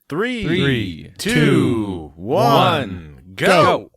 Three, two, one, go.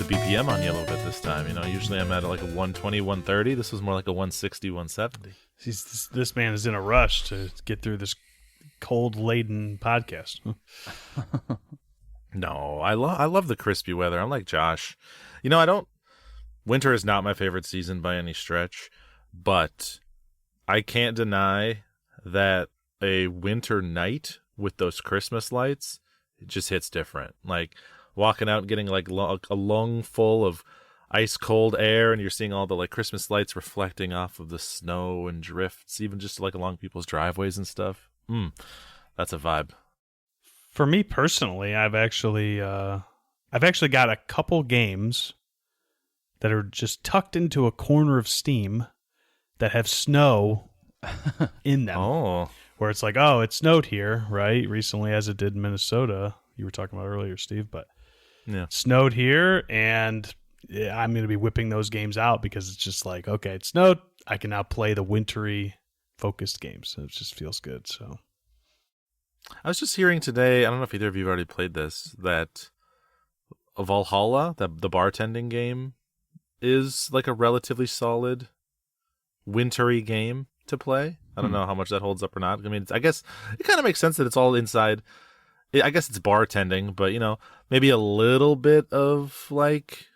BPM on you a little bit this time. Usually I'm at like a 120, 130. This was more like a 160, 170. This man is in a rush to get through this cold-laden podcast. No, I love the crispy weather. I'm like Josh. Winter is not my favorite season by any stretch, but I can't deny that a winter night with those Christmas lights, it just hits different. Like, walking out and getting like a lung full of ice cold air, and you're seeing all the like Christmas lights reflecting off of the snow and drifts, even just like along people's driveways and stuff. That's a vibe. For me personally, I've actually got a couple games that are just tucked into a corner of Steam that have snow in them. Oh, where it's like, oh, it snowed here, right? Recently, as it did in Minnesota. You were talking about earlier, Steve, but yeah, snowed here, and I'm going to be whipping those games out because it's just like, okay, it snowed. I can now play the wintry focused games. It just feels good. So I was just hearing today, I don't know if either of you have already played this, that Valhalla, the bartending game, is like a relatively solid wintry game to play. I don't know how much that holds up or not. I mean, I guess it kind of makes sense that it's all inside. I guess it's bartending, but, maybe a little bit of, like,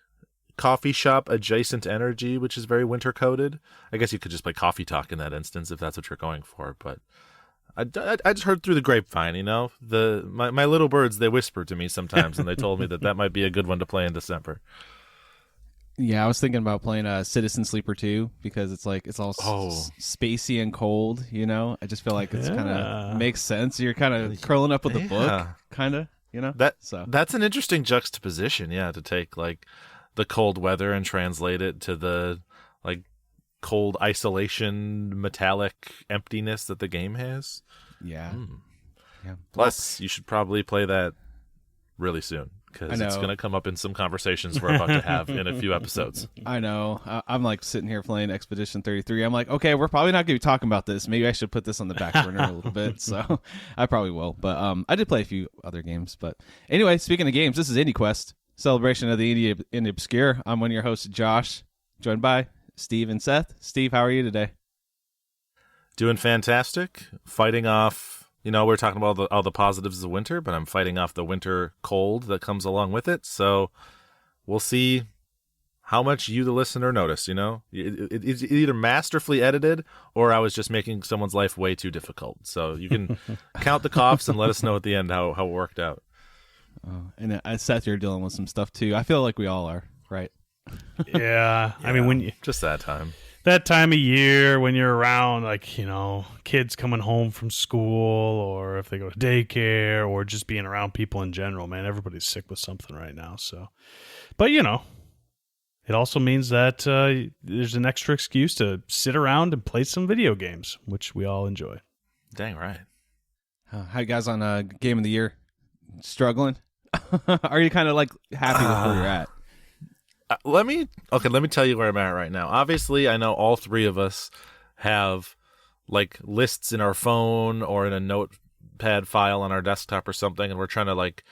coffee shop adjacent energy, which is very winter-coded. I guess you could just play Coffee Talk in that instance if that's what you're going for, but I just heard through the grapevine, my little birds, they whisper to me sometimes, and they told me that might be a good one to play in December. Yeah, I was thinking about playing Citizen Sleeper 2 because it's like it's all spacey and cold, I just feel like it's kind of makes sense. You're kind of curling up with a book, kind of, That's an interesting juxtaposition, to take like the cold weather and translate it to the like cold isolation, metallic emptiness that the game has. Yeah. Yeah. Plus, you should probably play that really soon, because it's going to come up in some conversations we're about to have in a few episodes. I know. I'm like sitting here playing Expedition 33. I'm like, okay, we're probably not going to be talking about this. Maybe I should put this on the back burner a little bit. So I probably will. But I did play a few other games. But anyway, speaking of games, this is IndieQuest, celebration of the indie obscure. I'm one of your hosts, Josh, joined by Steve and Seth. Steve, how are you today? Doing fantastic. Fighting off... we're talking about all the positives of winter, but I'm fighting off the winter cold that comes along with it. So we'll see how much you, the listener, notice. It's either masterfully edited or I was just making someone's life way too difficult. So you can count the coughs and let us know at the end how it worked out. And Seth, you're dealing with some stuff too. I feel like we all are, right? Yeah. I mean, when just that time. That time of year when you're around, like, kids coming home from school, or if they go to daycare, or just being around people in general, man, everybody's sick with something right now. So, but it also means that there's an extra excuse to sit around and play some video games, which we all enjoy. Dang right. How you guys on Game of the Year? Struggling? Are you kind of like happy with where you're at? Let me tell you where I'm at right now. Obviously, I know all three of us have like lists in our phone or in a notepad file on our desktop or something, and we're trying to like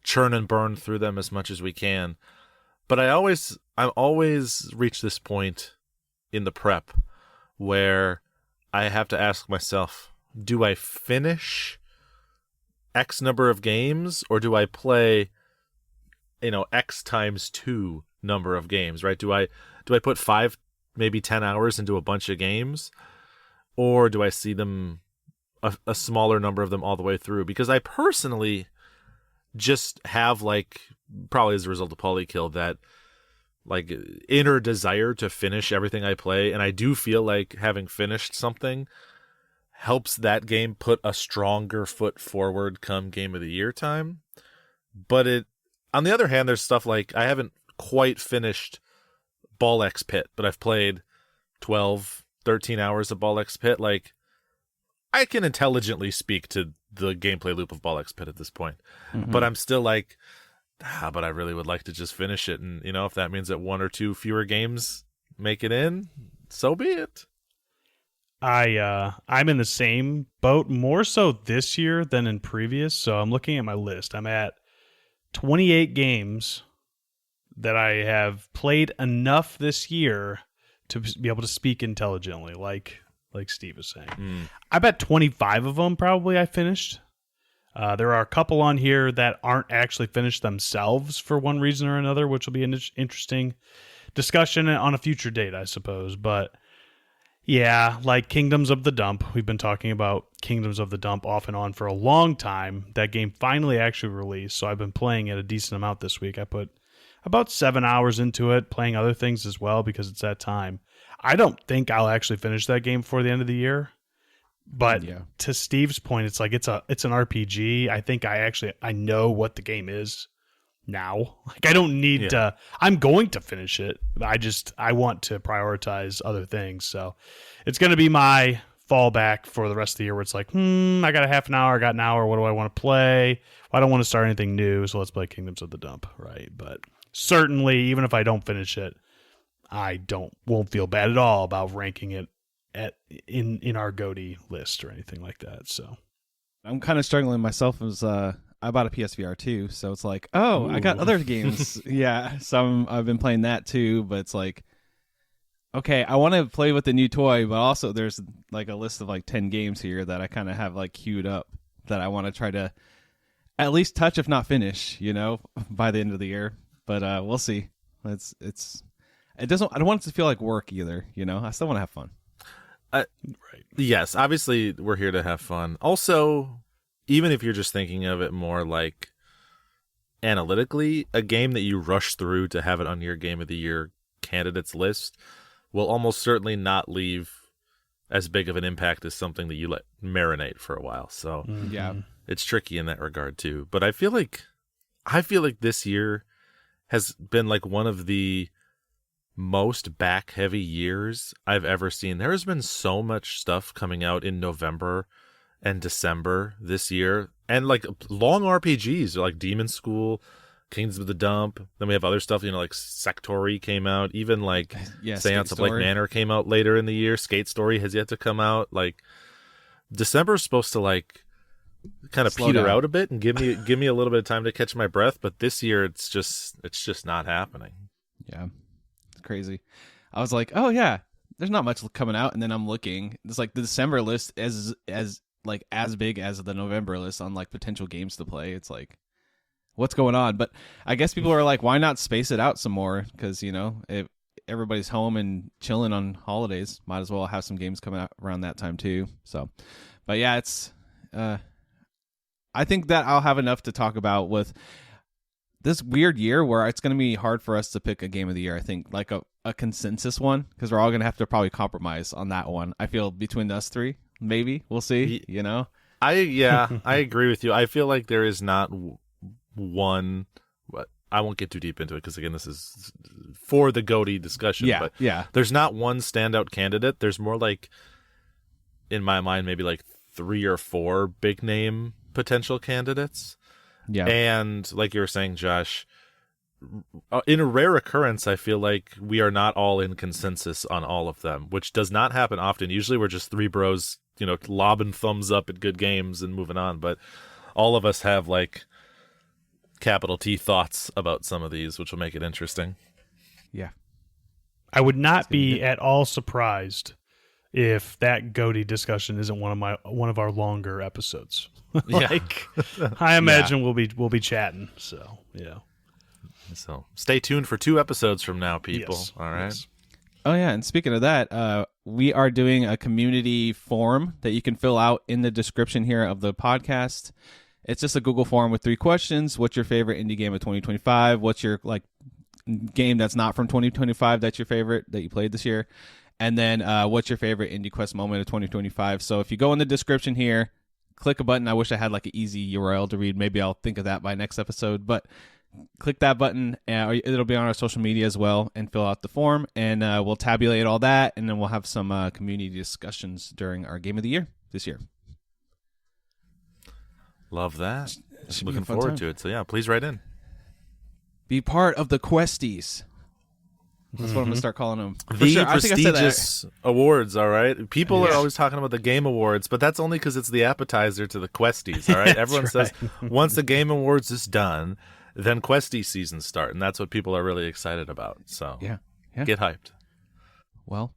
churn and burn through them as much as we can. But I always reach this point in the prep where I have to ask myself, do I finish X number of games, or do I play, X times 2 number of games, right? Do I put 5, maybe 10 hours into a bunch of games, or do I see them a smaller number of them all the way through? Because I personally just have, like, probably as a result of Polykill, that like inner desire to finish everything I play, and I do feel like having finished something helps that game put a stronger foot forward come Game of the Year time. But on the other hand, there's stuff like I haven't quite finished Ball X Pit, but I've played 12, 13 hours of Ball X Pit. Like, I can intelligently speak to the gameplay loop of Ball X Pit at this point. Mm-hmm. But I'm still like, but I really would like to just finish it. And, if that means that one or two fewer games make it in, so be it. I'm in the same boat, more so this year than in previous. So I'm looking at my list. I'm at 28 games that I have played enough this year to be able to speak intelligently, like Steve was saying. I bet 25 of them probably I finished. There are a couple on here that aren't actually finished themselves for one reason or another, which will be an interesting discussion on a future date, I suppose. But yeah, like Kingdoms of the Dump. We've been talking about Kingdoms of the Dump off and on for a long time. That game finally actually released, so I've been playing it a decent amount this week. I put about 7 hours into it, playing other things as well because it's that time. I don't think I'll actually finish that game before the end of the year. But to Steve's point, it's like it's an RPG. I think I know what the game is now. Like, I don't need to. I'm going to finish it. I want to prioritize other things. So it's going to be my fallback for the rest of the year where it's like, I got a half an hour, I got an hour. What do I want to play? Well, I don't want to start anything new. So let's play Kingdoms of the Dump. Right. But certainly, even if I don't finish it, I won't feel bad at all about ranking it in our GOTY list or anything like that. So I'm kind of struggling myself as I bought a PSVR too, so it's like, I got other games. So I've been playing that too, but it's like, okay, I want to play with the new toy, but also there's like a list of like 10 games here that I kind of have like queued up that I want to try to at least touch, if not finish, by the end of the year. But we'll see. I don't want it to feel like work either. I still want to have fun. Right. Yes, obviously we're here to have fun. Also, even if you're just thinking of it more like analytically, a game that you rush through to have it on your Game of the Year candidates list will almost certainly not leave as big of an impact as something that you let marinate for a while. So it's tricky in that regard too. But I feel like this year has been like one of the most back heavy years I've ever seen. There has been so much stuff coming out in November and December this year, and like long RPGs like Demon School, Kings of the Dump. Then we have other stuff, like Sectory came out, even like Seance of Lake Manor came out later in the year. Skate Story has yet to come out. Like, December is supposed to like kind of peter out a bit and give me a little bit of time to catch my breath, but this year it's just not happening. Yeah, it's crazy. I was like, oh yeah, there's not much coming out, and then I'm looking. It's like the December list as big as the November list on like potential games to play. It's like, what's going on? But I guess people are like, why not space it out some more? Because if everybody's home and chilling on holidays, might as well have some games coming out around that time too. So, but yeah, it's I think that I'll have enough to talk about with this weird year where it's going to be hard for us to pick a game of the year. I think like a consensus one, because we're all going to have to probably compromise on that one. I feel between us three, maybe we'll see. I agree with you. I feel like there is not one. I won't get too deep into it because again, this is for the GOTY discussion. But there's not one standout candidate. There's more like, in my mind, maybe like 3 or 4 big name potential candidates. Yeah. And like you were saying, Josh, in a rare occurrence, I feel like we are not all in consensus on all of them, which does not happen often. Usually we're just 3 bros, lobbing thumbs up at good games and moving on. But all of us have like capital T thoughts about some of these, which will make it interesting. Yeah. I would not be at all surprised if that GOTY discussion isn't one of our longer episodes. I imagine we'll be chatting. So So stay tuned for 2 episodes from now, people. Yes. All right. Yes. Oh yeah, and speaking of that, we are doing a community form that you can fill out in the description here of the podcast. It's just a Google form with 3 questions. What's your favorite indie game of 2025? What's your game that's not from 2025 that's your favorite that you played this year? And then what's your favorite IndieQuest moment of 2025? So if you go in the description here, click a button. I wish I had like an easy URL to read. Maybe I'll think of that by next episode. But click that button. It'll be on our social media as well, and fill out the form. And we'll tabulate all that, and then we'll have some community discussions during our Game of the Year this year. Love that. Looking forward to it. So yeah, please write in. Be part of the Questies. That's what I'm going to start calling them. The prestigious awards, all right? People are always talking about the Game Awards, but that's only because it's the appetizer to the Questies, all right? Everyone says once the Game Awards is done, then Questie seasons start, and that's what people are really excited about. So yeah. Get hyped. Well,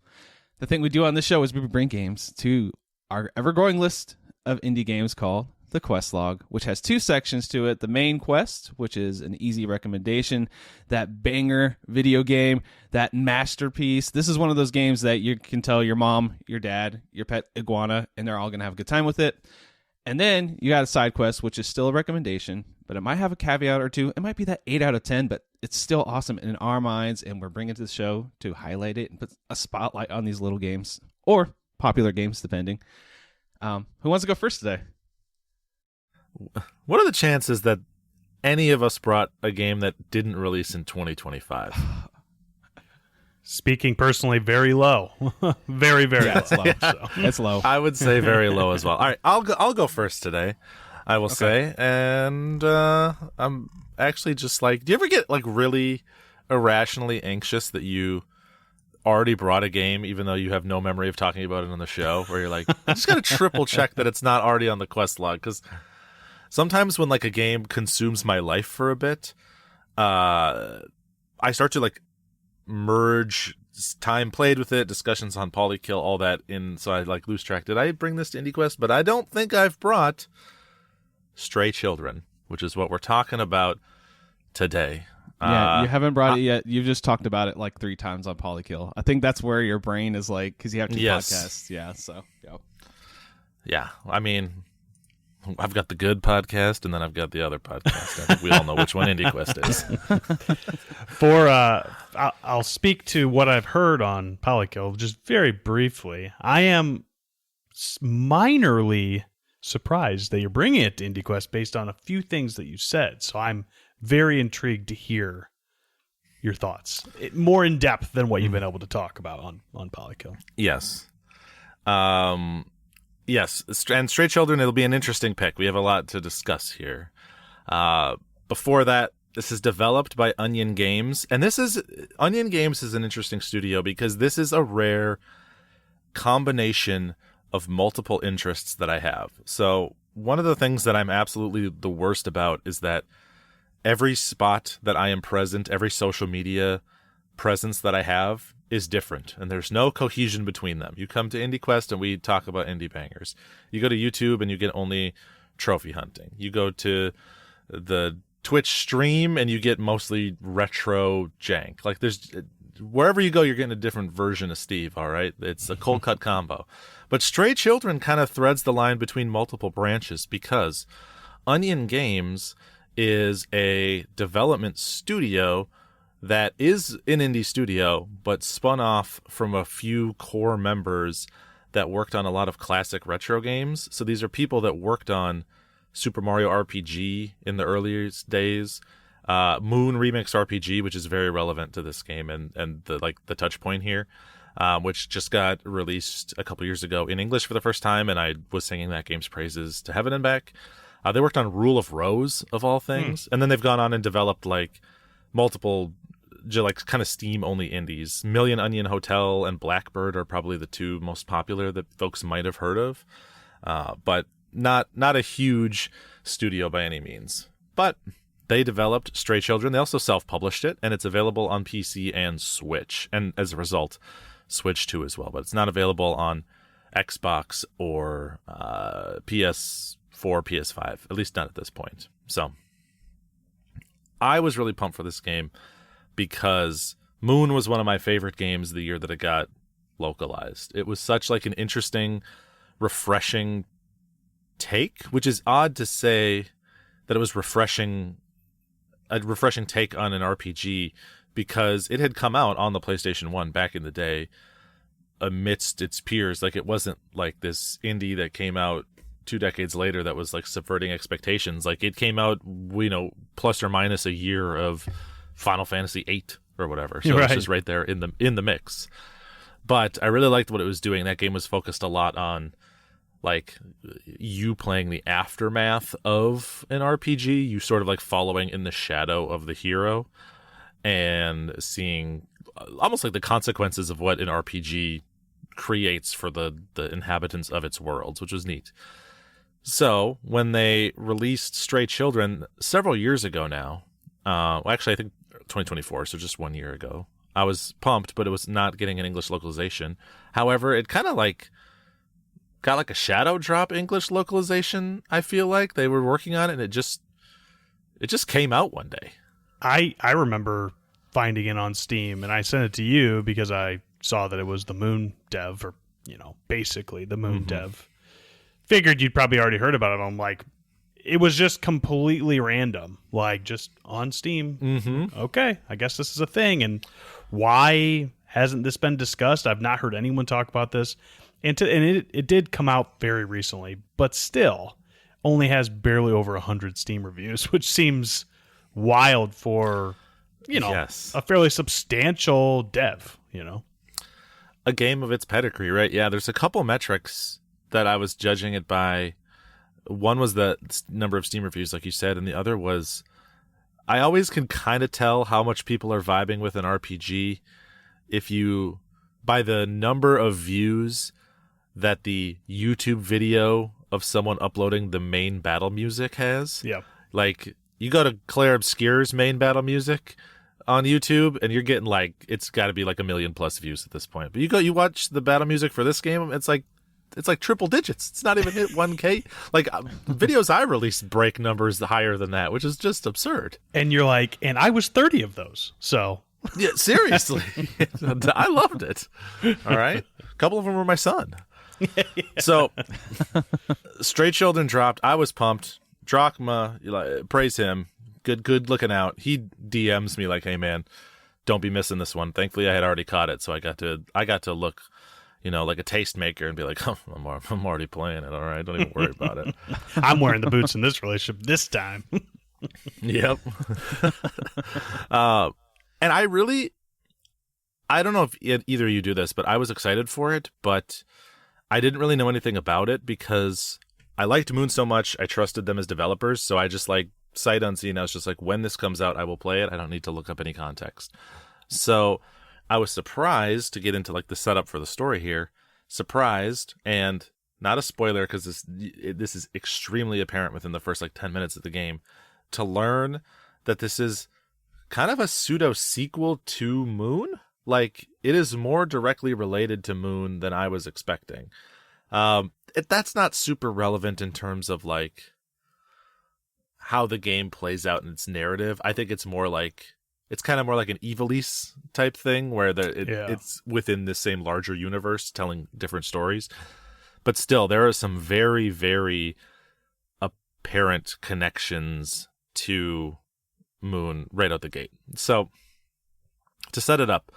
the thing we do on this show is we bring games to our ever-growing list of indie games called the Quest Log, which has 2 sections to it. The main quest, which is an easy recommendation, that banger video game, that masterpiece. This is one of those games that you can tell your mom, your dad, your pet iguana, and they're all going to have a good time with it. And then you got a side quest, which is still a recommendation, but it might have a caveat or two. It might be that 8 out of 10, but it's still awesome in our minds, and we're bringing it to the show to highlight it and put a spotlight on these little games, or popular games, depending. Who wants to go first today? What are the chances that any of us brought a game that didn't release in 2025? Speaking personally, very low. Very, very low. It's low. So. It's low. I would say very low as well. All right, I'll go first today, I will say. And I'm actually just like, do you ever get like really irrationally anxious that you already brought a game even though you have no memory of talking about it on the show, where you're like, I just got to triple check that it's not already on the quest log? Because sometimes when like a game consumes my life for a bit, I start to like merge time played with it, discussions on Polykill, all that in, so I like lose track. Did I bring this to IndieQuest? But I don't think I've brought Stray Children, which is what we're talking about today. Yeah, you haven't brought it yet. You've just talked about it like 3 times on Polykill. I think that's where your brain is like, because you have 2 podcasts. Yeah, so yeah. I mean, I've got the good podcast, and then I've got the other podcast. I think we all know which one IndieQuest is. I'll speak to what I've heard on Polykill just very briefly. I am minorly surprised that you're bringing it to IndieQuest based on a few things that you said. So I'm very intrigued to hear your thoughts, more in depth than what you've been able to talk about on Polykill. Yes. Yes, and Stray Children, it'll be an interesting pick. We have a lot to discuss here. Before that, this is developed by Onion Games. And Onion Games is an interesting studio because this is a rare combination of multiple interests that I have. So one of the things that I'm absolutely the worst about is that every spot that I am present, every social media presence that I have is different, and there's no cohesion between them. You come to IndieQuest and we talk about indie bangers. You go to YouTube and you get only trophy hunting. You go to the Twitch stream and you get mostly retro jank. Like wherever you go, you're getting a different version of Steve, all right? It's a cold cut combo. But Stray Children kind of threads the line between multiple branches because Onion Games is a development studio that is an indie studio, but spun off from a few core members that worked on a lot of classic retro games. So these are people that worked on Super Mario RPG in the earliest days, Moon Remix RPG, which is very relevant to this game, and the touch point here, which just got released a couple years ago in English for the first time, and I was singing that game's praises to heaven and back. They worked on Rule of Rose, of all things, and then they've gone on and developed like multiple like kind of Steam-only indies. Million Onion Hotel and Blackbird are probably the 2 most popular that folks might have heard of, but not a huge studio by any means. But they developed Stray Children. They also self-published it, and it's available on PC and Switch, and as a result, Switch 2 as well. But it's not available on Xbox or PS4, PS5, at least not at this point. So I was really pumped for this game because Moon was one of my favorite games the year that it got localized. It was such like an interesting, refreshing take, which is odd to say that it was a refreshing take on an RPG because it had come out on the PlayStation 1 back in the day amidst its peers. Like, it wasn't like this indie that came out 2 decades later that was like subverting expectations. Like, it came out, plus or minus a year of Final Fantasy VIII or whatever. So Right. it's just right there in the mix. But I really liked what it was doing. That game was focused a lot on like you playing the aftermath of an RPG, you sort of like following in the shadow of the hero and seeing almost like the consequences of what an RPG creates for the inhabitants of its worlds, which was neat. So when they released Stray Children several years ago now, actually I think 2024, so just 1 year ago, I was pumped, but it was not getting an English localization. However, it kind of like got like a shadow drop English localization. I feel like they were working on it, and it just came out one day. I remember finding it on Steam, and I sent it to you because I saw that it was the Moon dev, or basically the Moon dev. Figured you'd probably already heard about it. I'm like, it was just completely random, like just on Steam. Mm-hmm. Okay, I guess this is a thing. And why hasn't this been discussed? I've not heard anyone talk about this. And it did come out very recently, but still only has barely over 100 Steam reviews, which seems wild for, Yes. a fairly substantial dev, A game of its pedigree, right? Yeah, there's a couple metrics that I was judging it by. One was the number of Steam reviews, like you said, and the other was I always can kind of tell how much people are vibing with an RPG by the number of views that the YouTube video of someone uploading the main battle music has. Yeah. Like, you go to Claire Obscure's main battle music on YouTube, and you're getting like, it's got to be like 1 million plus views at this point. But you watch the battle music for this game, it's like triple digits. It's not even hit 1K. Like, videos I released break numbers higher than that, which is just absurd. And you're like, and I was 30 of those. So yeah, seriously. I loved it. All right. A couple of them were my son. So Stray Children dropped. I was pumped. Drachma, praise him. Good looking out. He DMs me like, hey man, don't be missing this one. Thankfully I had already caught it, so I got to look like a tastemaker and be like, oh, I'm already playing it. All right, don't even worry about it. I'm wearing the boots in this relationship this time. Yep. And I don't know if either of you do this, but I was excited for it, but I didn't really know anything about it because I liked Moon so much. I trusted them as developers, so I just like sight unseen. I was just like, when this comes out, I will play it. I don't need to look up any context. So I was surprised to get into like the setup for the story here. Surprised, and not a spoiler because this is extremely apparent within the first like 10 minutes of the game, to learn that this is kind of a pseudo sequel to Moon. Like, it is more directly related to Moon than I was expecting. That's not super relevant in terms of like how the game plays out in its narrative. I think it's more like, it's kind of more like an Ivalice type thing where it's within the same larger universe telling different stories. But still, there are some very, very apparent connections to Moon right out the gate. So to set it up,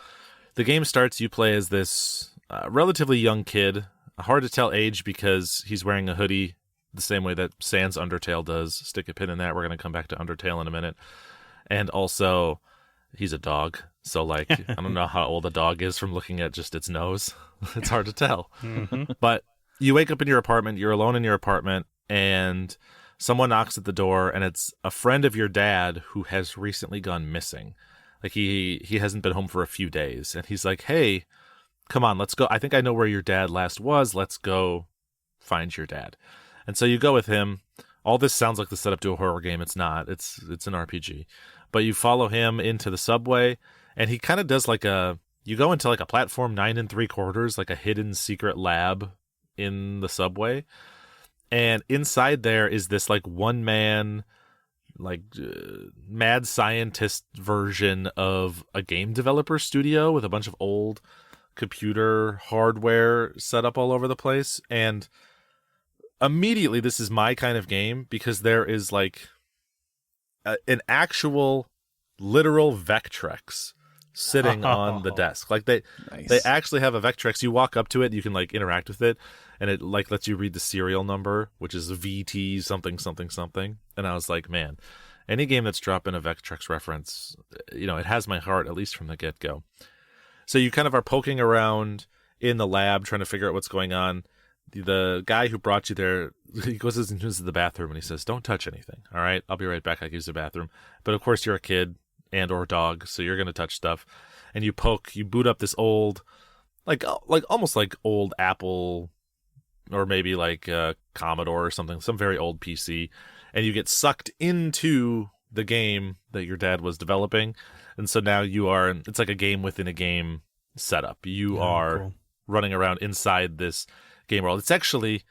the game starts, you play as this relatively young kid, hard to tell age because he's wearing a hoodie the same way that Sans Undertale does. Stick a pin in that. We're going to come back to Undertale in a minute. And also, he's a dog. So, like, I don't know how old a dog is from looking at just its nose. It's hard to tell. Mm-hmm. But you wake up in your apartment, you're alone in your apartment, and someone knocks at the door, and it's a friend of your dad who has recently gone missing. Like, he hasn't been home for a few days. And he's like, hey, come on, let's go. I think I know where your dad last was. Let's go find your dad. And so you go with him. All this sounds like the setup to a horror game. It's not. It's an RPG. But you follow him into the subway, and he kind of does like you go into like a platform 9 3/4, like a hidden secret lab in the subway. And inside there is this like one-man, like mad scientist version of a game developer studio with a bunch of old computer hardware set up all over the place. And immediately, this is my kind of game because there is like an actual literal Vectrex sitting on the desk. Like they Nice. actually have a Vectrex. You walk up to it, you can like interact with it, and it like lets you read the serial number, which is VT something something something. And I was like, man, any game that's dropping a Vectrex reference, it has my heart, at least from the get-go. So you kind of are poking around in the lab trying to figure out what's going on. The guy who brought you there, he goes into the bathroom and he says, don't touch anything. All right, I'll be right back. I can use the bathroom. But of course you're a kid and or dog, so you're going to touch stuff. And you boot up this old, like almost like old Apple or maybe like Commodore or something, some very old PC. And you get sucked into the game that your dad was developing. And so now it's like a game within a game setup. You are cool. running around inside this game world. It's actually,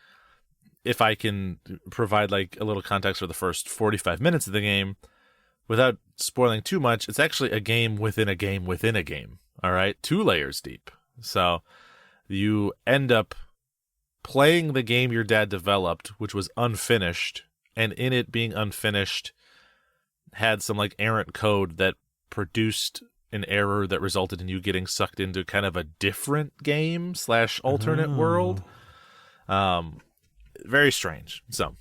if I can provide like a little context for the first 45 minutes of the game without spoiling too much, it's actually a game within a game within a game. All right, 2 layers deep. So you end up playing the game your dad developed, which was unfinished, and in it being unfinished had some like errant code that produced an error that resulted in you getting sucked into kind of a different game / alternate world. Very strange. So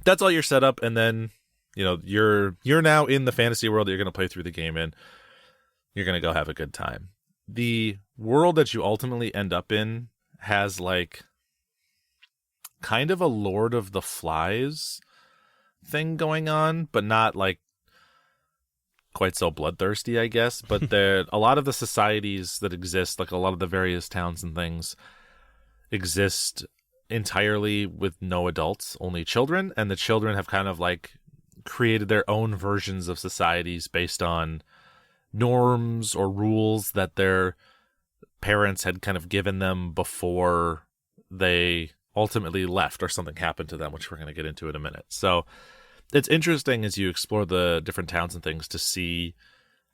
that's all your setup, and then you're now in the fantasy world that you're going to play through the game in. You're going to go have a good time. The world that you ultimately end up in has like kind of a Lord of the Flies thing going on, but not like quite so bloodthirsty, I guess. But a lot of the societies that exist, like a lot of the various towns and things, exist entirely with no adults, only children, and the children have kind of like created their own versions of societies based on norms or rules that their parents had kind of given them before they ultimately left or something happened to them, which we're going to get into in a minute. So it's interesting as you explore the different towns and things to see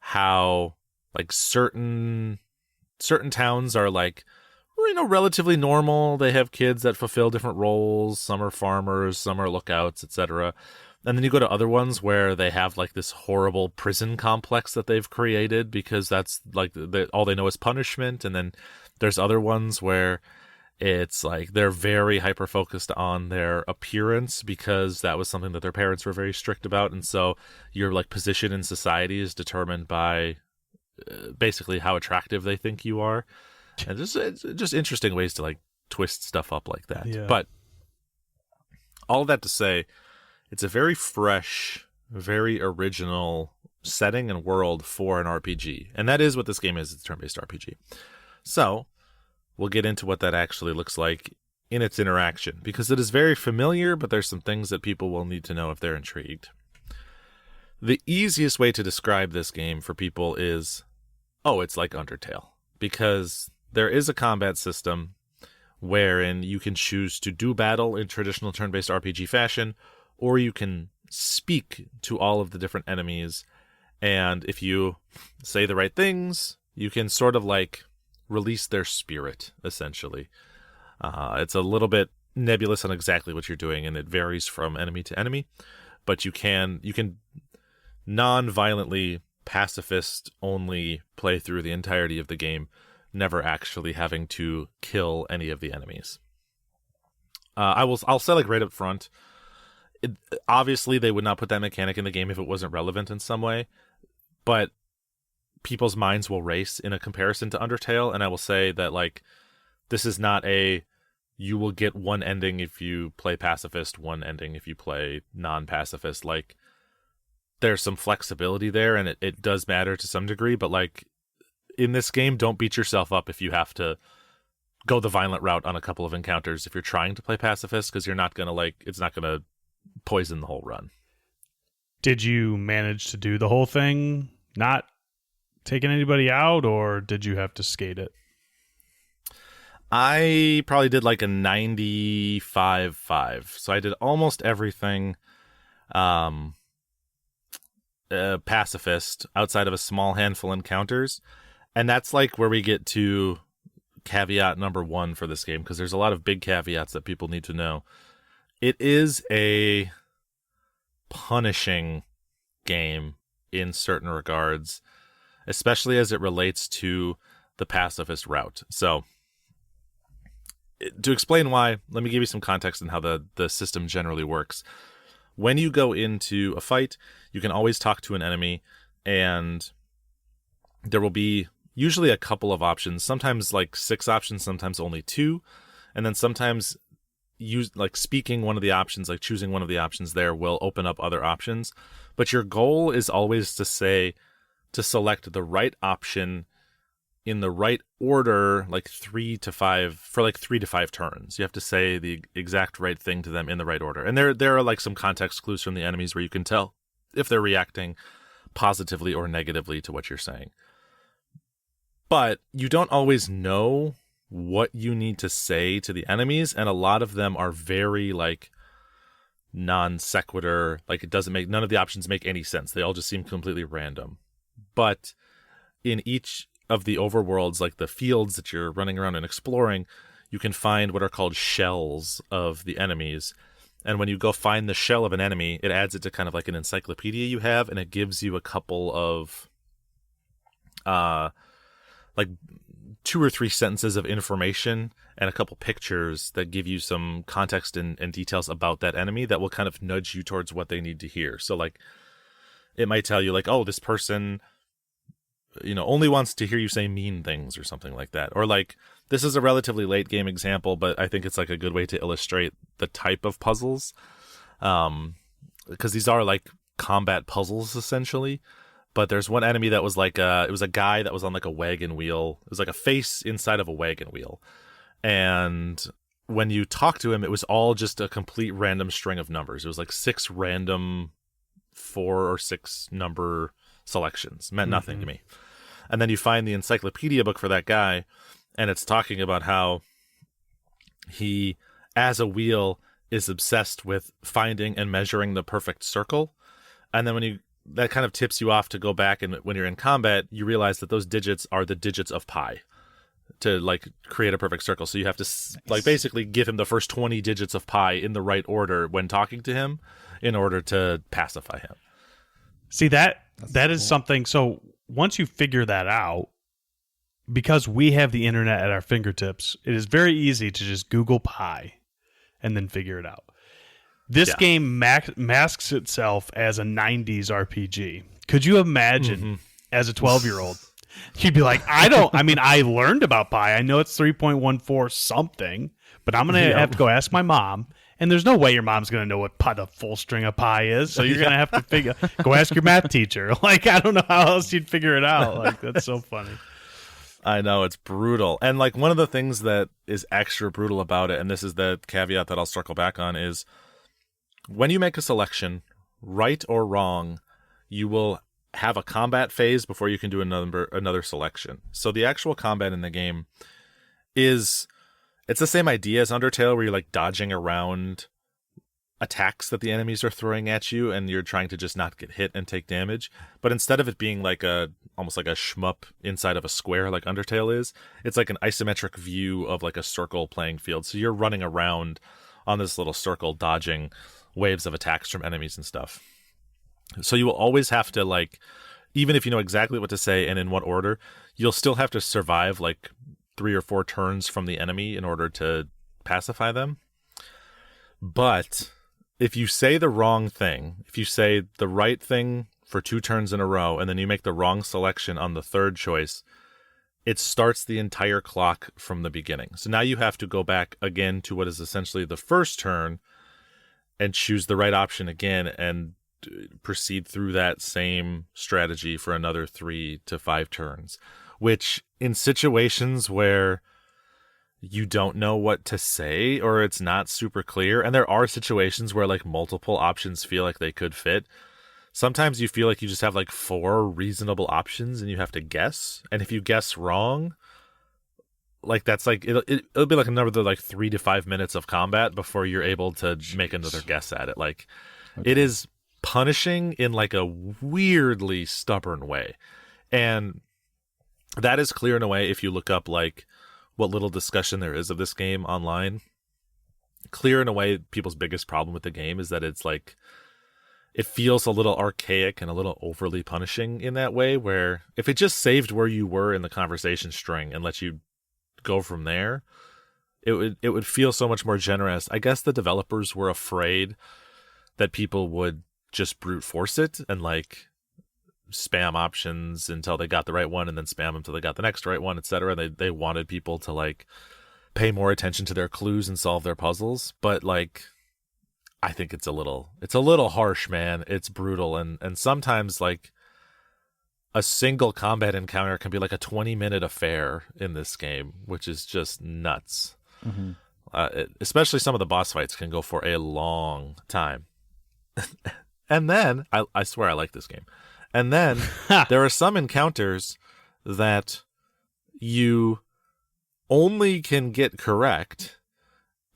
how like certain towns are like, relatively normal. They have kids that fulfill different roles. Some are farmers, some are lookouts, etc. And then you go to other ones where they have like this horrible prison complex that they've created because that's like all they know is punishment. And then there's other ones where it's like they're very hyper focused on their appearance because that was something that their parents were very strict about. And so your like position in society is determined by basically how attractive they think you are. And just interesting ways to like twist stuff up like that. Yeah. But all of that to say, it's a very fresh, very original setting and world for an RPG. And that is what this game is. It's a turn-based RPG. So we'll get into what that actually looks like in its interaction, because it is very familiar, but there's some things that people will need to know if they're intrigued. The easiest way to describe this game for people is, it's like Undertale, because there is a combat system wherein you can choose to do battle in traditional turn-based RPG fashion, or you can speak to all of the different enemies, and if you say the right things, you can sort of like release their spirit, essentially. It's a little bit nebulous on exactly what you're doing, and it varies from enemy to enemy, but you can non-violently, pacifist-only play through the entirety of the game, never actually having to kill any of the enemies. I'll say like right up front, obviously they would not put that mechanic in the game if it wasn't relevant in some way, but people's minds will race in a comparison to Undertale, and I will say that like this is not you will get one ending if you play pacifist, one ending if you play non-pacifist. Like there's some flexibility there, and it does matter to some degree, but like in this game, don't beat yourself up if you have to go the violent route on a couple of encounters if you're trying to play pacifist, because you're not gonna it's not gonna poison the whole run. Did you manage to do the whole thing, not taking anybody out, or did you have to skate it? I probably did like a 95-5. So I did almost everything pacifist outside of a small handful encounters. And that's like where we get to caveat number 1 for this game, because there's a lot of big caveats that people need to know. It is a punishing game in certain regards. especially as it relates to the pacifist route. So to explain why, let me give you some context on how the system generally works. When you go into a fight, you can always talk to an enemy, and there will be usually a couple of options, sometimes like 6 options, sometimes only 2, and then sometimes speaking one of the options, like choosing one of the options there will open up other options. But your goal is always to select the right option in the right order, like 3 to 5 turns. You have to say the exact right thing to them in the right order. And there are like some context clues from the enemies where you can tell if they're reacting positively or negatively to what you're saying. But you don't always know what you need to say to the enemies, and a lot of them are very like non sequitur. Like none of the options make any sense. They all just seem completely random. But in each of the overworlds, like the fields that you're running around and exploring, you can find what are called shells of the enemies. And when you go find the shell of an enemy, it adds it to kind of like an encyclopedia you have, and it gives you a couple of like 2 or 3 sentences of information and a couple pictures that give you some context and details about that enemy that will kind of nudge you towards what they need to hear. So like it might tell you like, oh, this person, only wants to hear you say mean things or something like that. Or like, this is a relatively late game example, but I think it's like a good way to illustrate the type of puzzles. Because these are like combat puzzles essentially. But there's one enemy that was like it was a guy that was on like a wagon wheel. It was like a face inside of a wagon wheel. And when you talk to him, it was all just a complete random string of numbers. It was like 6 random 4 or 6 number selections. Meant nothing to me. And then you find the encyclopedia book for that guy, and it's talking about how he, as a wheel, is obsessed with finding and measuring the perfect circle. And then that kind of tips you off to go back, and when you're in combat, you realize that those digits are the digits of pi to like create a perfect circle. So you have to like basically give him the first 20 digits of pi in the right order when talking to him in order to pacify him. See, that is cool. Something. So once you figure that out, because we have the internet at our fingertips, it is very easy to just Google pi and then figure it out. This game masks itself as a 90s RPG. Could you imagine as a 12-year-old, you'd be like, I learned about pi. I know it's 3.14 something, but I'm going to have to go ask my mom. And there's no way your mom's going to know what the full string of pi is. So you're going to have to go ask your math teacher. Like, I don't know how else you'd figure it out. Like, that's so funny. I know, it's brutal. And like one of the things that is extra brutal about it, and this is the caveat that I'll circle back on, is when you make a selection, right or wrong, you will have a combat phase before you can do another selection. So the actual combat in the game it's the same idea as Undertale, where you're like dodging around attacks that the enemies are throwing at you, and you're trying to just not get hit and take damage. But instead of it being like almost like a shmup inside of a square like Undertale is, it's like an isometric view of like a circle playing field. So you're running around on this little circle, dodging waves of attacks from enemies and stuff. So you will always have to, like, even if you know exactly what to say and in what order, you'll still have to survive like 3 or 4 turns from the enemy in order to pacify them. But if you say the wrong thing, if you say the right thing for 2 turns in a row, and then you make the wrong selection on the 3rd choice, it starts the entire clock from the beginning. So now you have to go back again to what is essentially the first turn and choose the right option again and proceed through that same strategy for another 3 to 5 turns, which in situations where you don't know what to say or it's not super clear, and there are situations where like multiple options feel like they could fit, sometimes you feel like you just have like 4 reasonable options and you have to guess, and if you guess wrong, like that's like it'll be like another like 3 to 5 minutes of combat before you're able to make another guess at it. Like It is punishing in like a weirdly stubborn way, and that is clear in a way if you look up like what little discussion there is of this game online. Clear in a way, people's biggest problem with the game is that it's like it feels a little archaic and a little overly punishing in that way, where if it just saved where you were in the conversation string and let you go from there, it would feel so much more generous. I guess the developers were afraid that people would just brute force it and like spam options until they got the right one and then spam until they got the next right one, etc. They wanted people to like pay more attention to their clues and solve their puzzles, but like I think it's a little harsh, man. It's brutal, and sometimes like a single combat encounter can be like a 20-minute affair in this game, which is just nuts. Mm-hmm. Especially some of the boss fights can go for a long time. And then I swear I like this game. And then there are some encounters that you only can get correct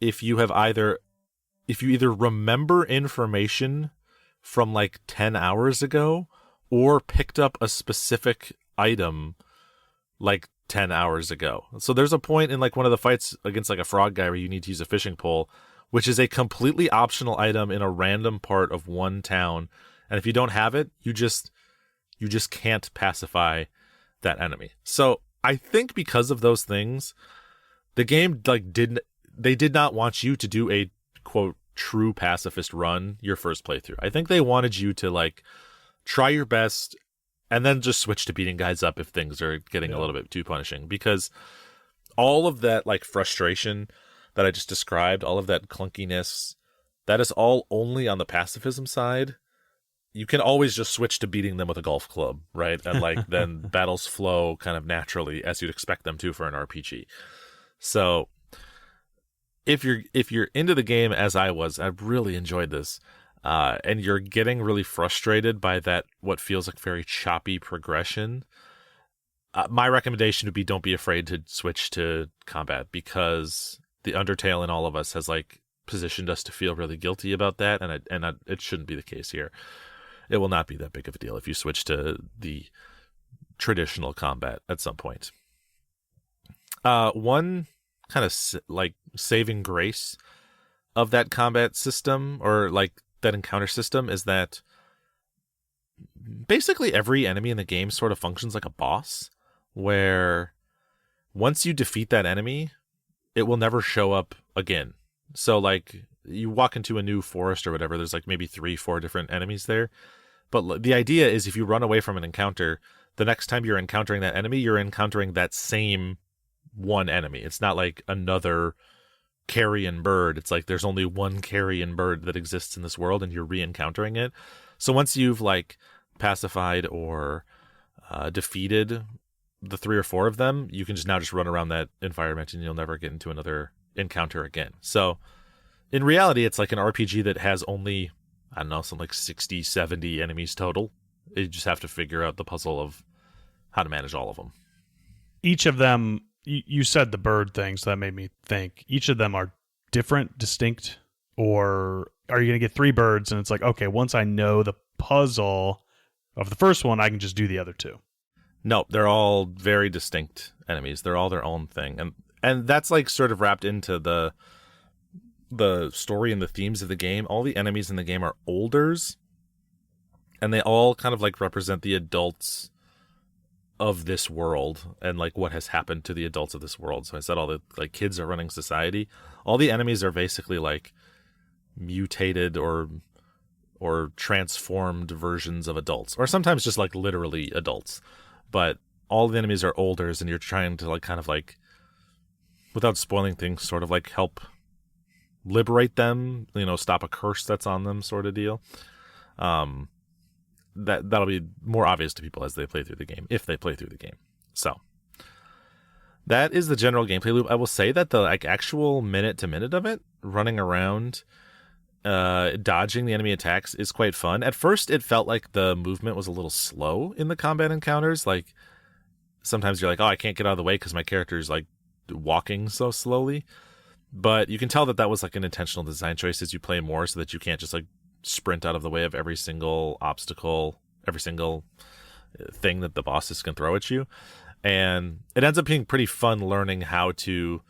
if you either remember information from like 10 hours ago or picked up a specific item like 10 hours ago. So there's a point in like one of the fights against like a frog guy where you need to use a fishing pole, which is a completely optional item in a random part of one town. And if you don't have it, you just can't pacify that enemy. So I think because of those things, the game like they did not want you to do a quote true pacifist run your first playthrough. I think they wanted you to like try your best and then just switch to beating guys up if things are getting a little bit too punishing, because all of that like frustration that I just described, all of that clunkiness, that is all only on the pacifism side. You can always just switch to beating them with a golf club, right? And like then battles flow kind of naturally as you'd expect them to for an RPG. So if you're into the game as I was, I really enjoyed this, and you're getting really frustrated by that what feels like very choppy progression, my recommendation would be don't be afraid to switch to combat, because the Undertale in all of us has like positioned us to feel really guilty about that, and it shouldn't be the case here. It will not be that big of a deal if you switch to the traditional combat at some point. One kind of like saving grace of that combat system, or like that encounter system, is that basically every enemy in the game sort of functions like a boss, where once you defeat that enemy, it will never show up again. So like you walk into a new forest or whatever, there's like maybe 3-4 different enemies there. But the idea is if you run away from an encounter, the next time you're encountering that enemy, you're encountering that same one enemy. It's not like another carrion bird. It's like there's only one carrion bird that exists in this world and you're re-encountering it. So once you've like pacified or defeated the 3 or 4 of them, you can just run around that environment and you'll never get into another encounter again. So in reality, it's like an RPG that has only, I don't know, some like 60, 70 enemies total. You just have to figure out the puzzle of how to manage all of them. Each of them, you said the bird thing, so that made me think. Each of them are different, distinct, or are you going to get 3 birds and it's like, okay, once I know the puzzle of the first one, I can just do the other 2? No, they're all very distinct enemies. They're all their own thing. And that's like sort of wrapped into the story and the themes of the game. All the enemies in the game are olders, and they all kind of like represent the adults of this world and like what has happened to the adults of this world. So I said all the like kids are running society. All the enemies are basically like mutated or transformed versions of adults, or sometimes just like literally adults. But all the enemies are olders, and you're trying to like kind of like, without spoiling things, sort of like help liberate them, stop a curse that's on them, sort of deal. That'll be more obvious to people as they play through the game, if they play through the game. So that is the general gameplay loop. I will say that the like actual minute to minute of it, running around, dodging the enemy attacks, is quite fun. At first, it felt like the movement was a little slow in the combat encounters. Like sometimes you're like, oh, I can't get out of the way because my character is like walking so slowly. But you can tell that was like an intentional design choice as you play more, so that you can't just like sprint out of the way of every single obstacle, every single thing that the bosses can throw at you. And it ends up being pretty fun learning how to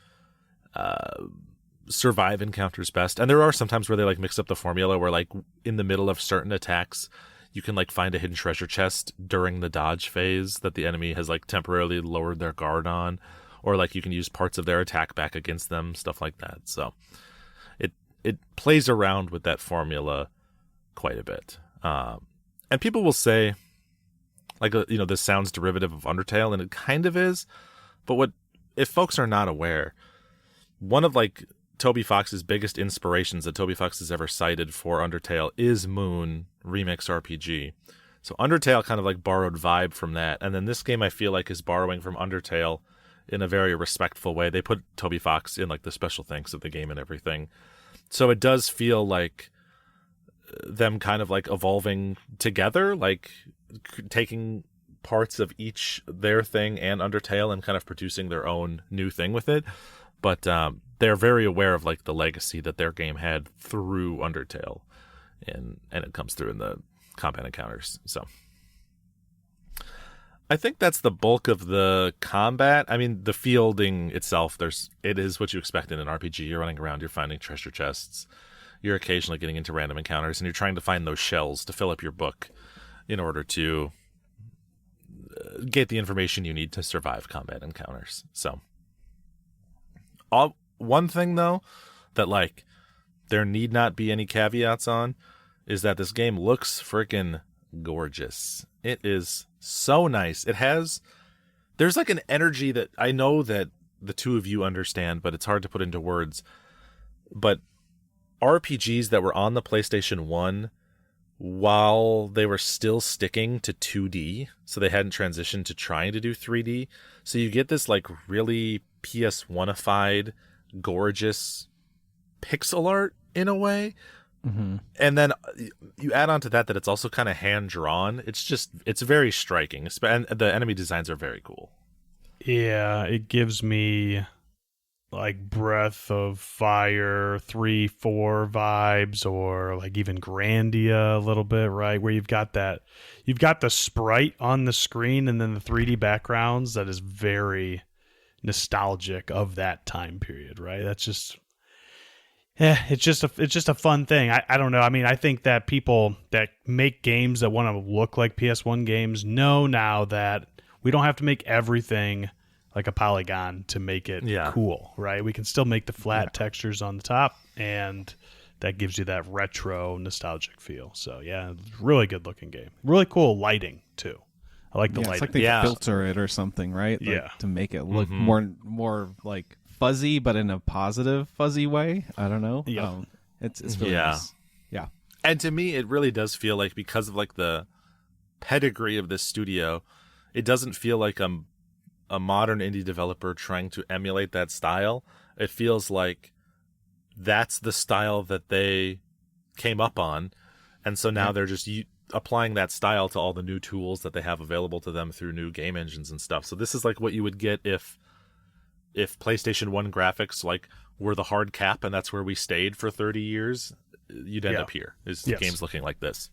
survive encounters best. And there are sometimes where they like mix up the formula where like in the middle of certain attacks, you can like find a hidden treasure chest during the dodge phase that the enemy has like temporarily lowered their guard on, or like you can use parts of their attack back against them, stuff like that. So it plays around with that formula quite a bit. And people will say, like, this sounds derivative of Undertale, and it kind of is. But if folks are not aware, one of like Toby Fox's biggest inspirations that Toby Fox has ever cited for Undertale is Moon Remix RPG. So Undertale kind of like borrowed vibe from that. And then this game I feel like is borrowing from Undertale in a very respectful way. They put Toby Fox in like the special thanks of the game and everything. So it does feel like them kind of like evolving together, like taking parts of each their thing and Undertale and kind of producing their own new thing with it. But they're very aware of like the legacy that their game had through Undertale, and it comes through in the combat encounters. So I think that's the bulk of the combat. I mean, the fielding itself, it is what you expect in an RPG. You're running around, you're finding treasure chests, you're occasionally getting into random encounters, and you're trying to find those shells to fill up your book in order to get the information you need to survive combat encounters. So one thing though that like there need not be any caveats on is that this game looks freaking gorgeous. It is so nice. There's like an energy that I know that the two of you understand, but it's hard to put into words. But RPGs that were on the PlayStation 1 while they were still sticking to 2D, so they hadn't transitioned to trying to do 3D. So you get this like really PS1ified, gorgeous pixel art in a way. Mm-hmm. And then you add on to that it's also kind of hand-drawn. It's very striking. And the enemy designs are very cool. Yeah, it gives me like Breath of Fire 3-4 vibes, or like even Grandia a little bit, right? Where you've got the sprite on the screen and then the 3D backgrounds that is very nostalgic of that time period, right? That's just it's just a fun thing. I don't know. I mean, I think that people that make games that want to look like PS1 games know now that we don't have to make everything like a polygon to make it cool, right? We can still make the flat textures on the top, and that gives you that retro nostalgic feel. So yeah, really good looking game. Really cool lighting too. I like the lighting. It's like they filter it or something, right? Like, to make it look more like fuzzy, but in a positive fuzzy way. I don't know. Yeah, it's really nice. Yeah, and to me, it really does feel like, because of like the pedigree of this studio, it doesn't feel like a modern indie developer trying to emulate that style. It feels like that's the style that they came up on, and so now they're just applying that style to all the new tools that they have available to them through new game engines and stuff. So this is like what you would get if PlayStation 1 graphics like were the hard cap and that's where we stayed for 30 years. You'd end up here. Games looking like this.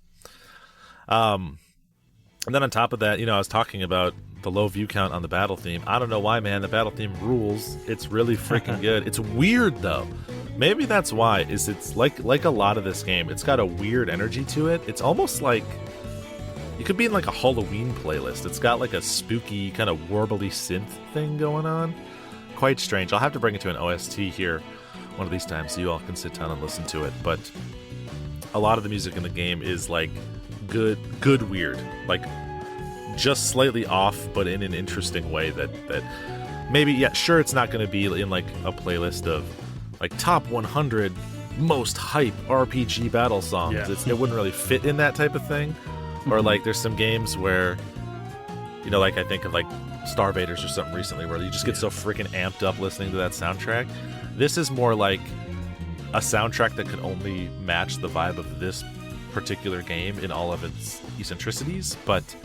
And then on top of that, I was talking about the low view count on the battle theme. I don't know why, man. The battle theme rules. It's really freaking good. It's weird, though. Maybe that's why. It's like a lot of this game. It's got a weird energy to it. It's almost like you could be in like a Halloween playlist. It's got like a spooky kind of warbly synth thing going on. Quite strange. I'll have to bring it to an OST here one of these times so you all can sit down and listen to it. But a lot of the music in the game is like good weird, like just slightly off, but in an interesting way that maybe sure, it's not going to be in like a playlist of like top 100 most hype RPG battle songs. It wouldn't really fit in that type of thing. Or like there's some games where like I think of like Star Vaders or something recently where you just get so freaking amped up listening to that soundtrack. This is more like a soundtrack that can only match the vibe of this particular game in all of its eccentricities, but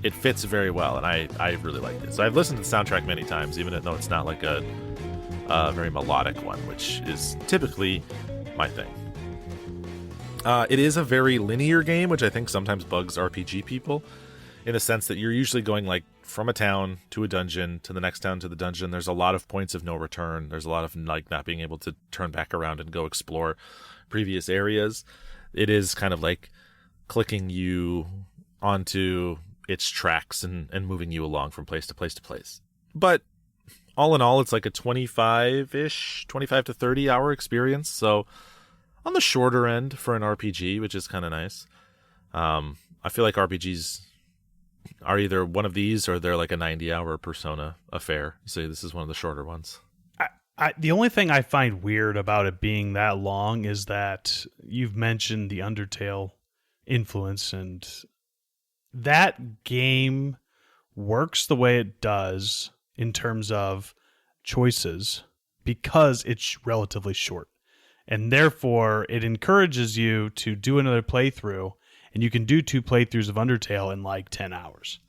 it fits very well, and I really like it. So I've listened to the soundtrack many times, even though it's not like a very melodic one, which is typically my thing. It is a very linear game, which I think sometimes bugs RPG people, in the sense that you're usually going like from a town to a dungeon to the next town to the dungeon. There's a lot of points of no return. There's a lot of like not being able to turn back around and go explore previous areas. It is kind of like clicking you onto its tracks and moving you along from place to place to place. But all in all, it's like a 25 to 30 hour experience. So on the shorter end for an RPG, which is kind of nice. I feel like RPGs are either one of these or they're like a 90-hour Persona affair. So this is one of the shorter ones. The only thing I find weird about it being that long is that you've mentioned the Undertale influence, and that game works the way it does in terms of choices because it's relatively short. And therefore, it encourages you to do another playthrough, and you can do 2 playthroughs of Undertale in like 10 hours.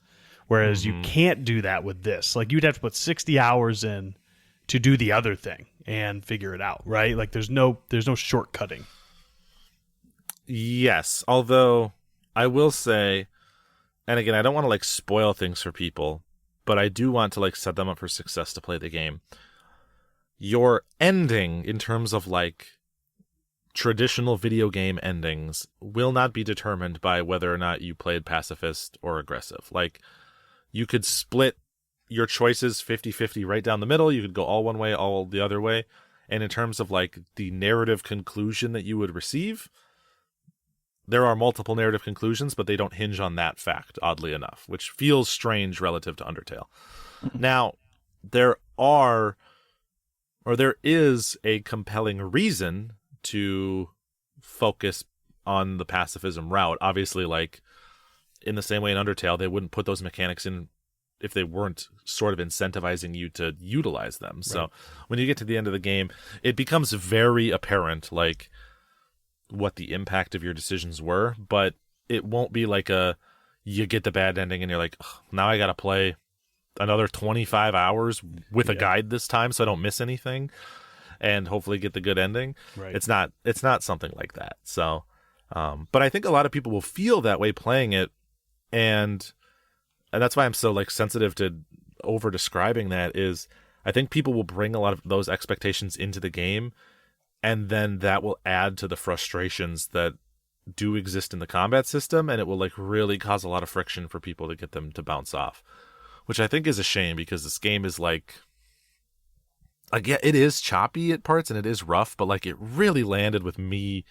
Whereas you can't do that with this. Like, you'd have to put 60 hours in to do the other thing and figure it out, right? Like, there's no shortcutting. Yes, although I will say, and again, I don't want to like spoil things for people, but I do want to like set them up for success to play the game. Your ending in terms of like traditional video game endings will not be determined by whether or not you played pacifist or aggressive. Like, you could split your choices 50-50 right down the middle. You could go all one way, all the other way. And in terms of like the narrative conclusion that you would receive, there are multiple narrative conclusions, but they don't hinge on that fact, oddly enough, which feels strange relative to Undertale. Now, there is a compelling reason to focus on the pacifism route. Obviously, like in the same way in Undertale, they wouldn't put those mechanics in if they weren't sort of incentivizing you to utilize them. Right. So when you get to the end of the game, it becomes very apparent like what the impact of your decisions were, but it won't be like you get the bad ending and you're like, now I got to play another 25 hours with a guide this time so I don't miss anything and hopefully get the good ending. Right. It's not something like that. So, but I think a lot of people will feel that way playing it, and that's why I'm so like sensitive to over describing that. Is I think people will bring a lot of those expectations into the game, and then that will add to the frustrations that do exist in the combat system, and it will like really cause a lot of friction for people to get them to bounce off, which I think is a shame because this game is like yeah, it is choppy at parts and it is rough, but like it really landed with me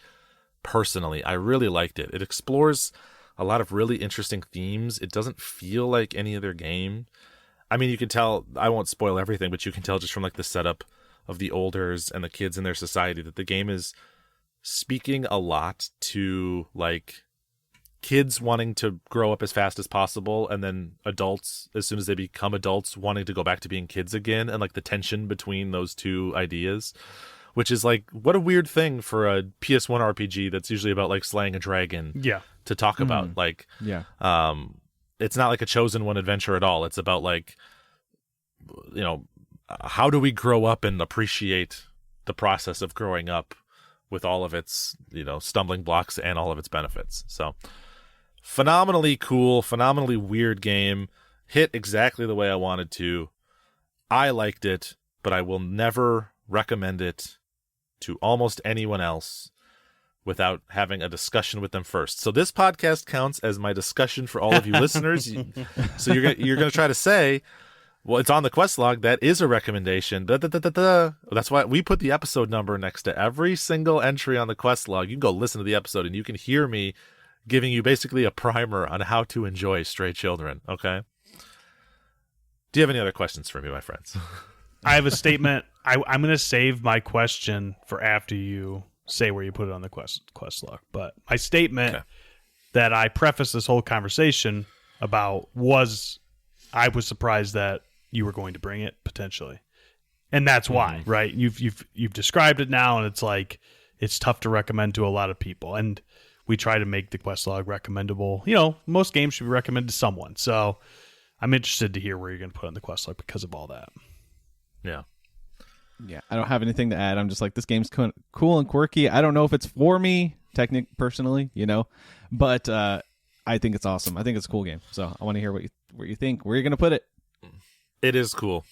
personally. I really liked it. It explores a lot of really interesting themes. It doesn't feel like any other game. I mean, you can tell, I won't spoil everything, but you can tell just from like the setup of the Olders and the kids in their society that the game is speaking a lot to like kids wanting to grow up as fast as possible, and then adults, as soon as they become adults, wanting to go back to being kids again, and like the tension between those two ideas, which is like, what a weird thing for a PS1 RPG that's usually about like slaying a dragon to talk about. Like, it's not like a chosen one adventure at all. It's about like, you know, how do we grow up and appreciate the process of growing up with all of its, you know, stumbling blocks and all of its benefits. So phenomenally cool, phenomenally weird game. Hit exactly the way I wanted to. I liked it, but I will never recommend it to almost anyone else without having a discussion with them first. So this podcast counts as my discussion for all of you listeners. So you're gonna try to say, well, it's on the quest log. That is a recommendation. That's why we put the episode number next to every single entry on the quest log. You can go listen to the episode and you can hear me giving you basically a primer on how to enjoy Stray Children. Okay. Do you have any other questions for me, my friends? I have a statement. I'm going to save my question for after you say where you put it on the quest log. But my statement that I prefaced this whole conversation about was, I was surprised that you were going to bring it potentially, and that's why, right? You've described it now, and it's like it's tough to recommend to a lot of people, and we try to make the quest log recommendable. You know, most games should be recommended to someone, so I'm interested to hear where you're going to put on the quest log because of all that. Yeah, I don't have anything to add. I'm just like, this game's cool and quirky. I don't know if it's for me, personally, you know, but I think it's awesome. I think it's a cool game. So I want to hear what where you think where you're gonna put it. It is cool.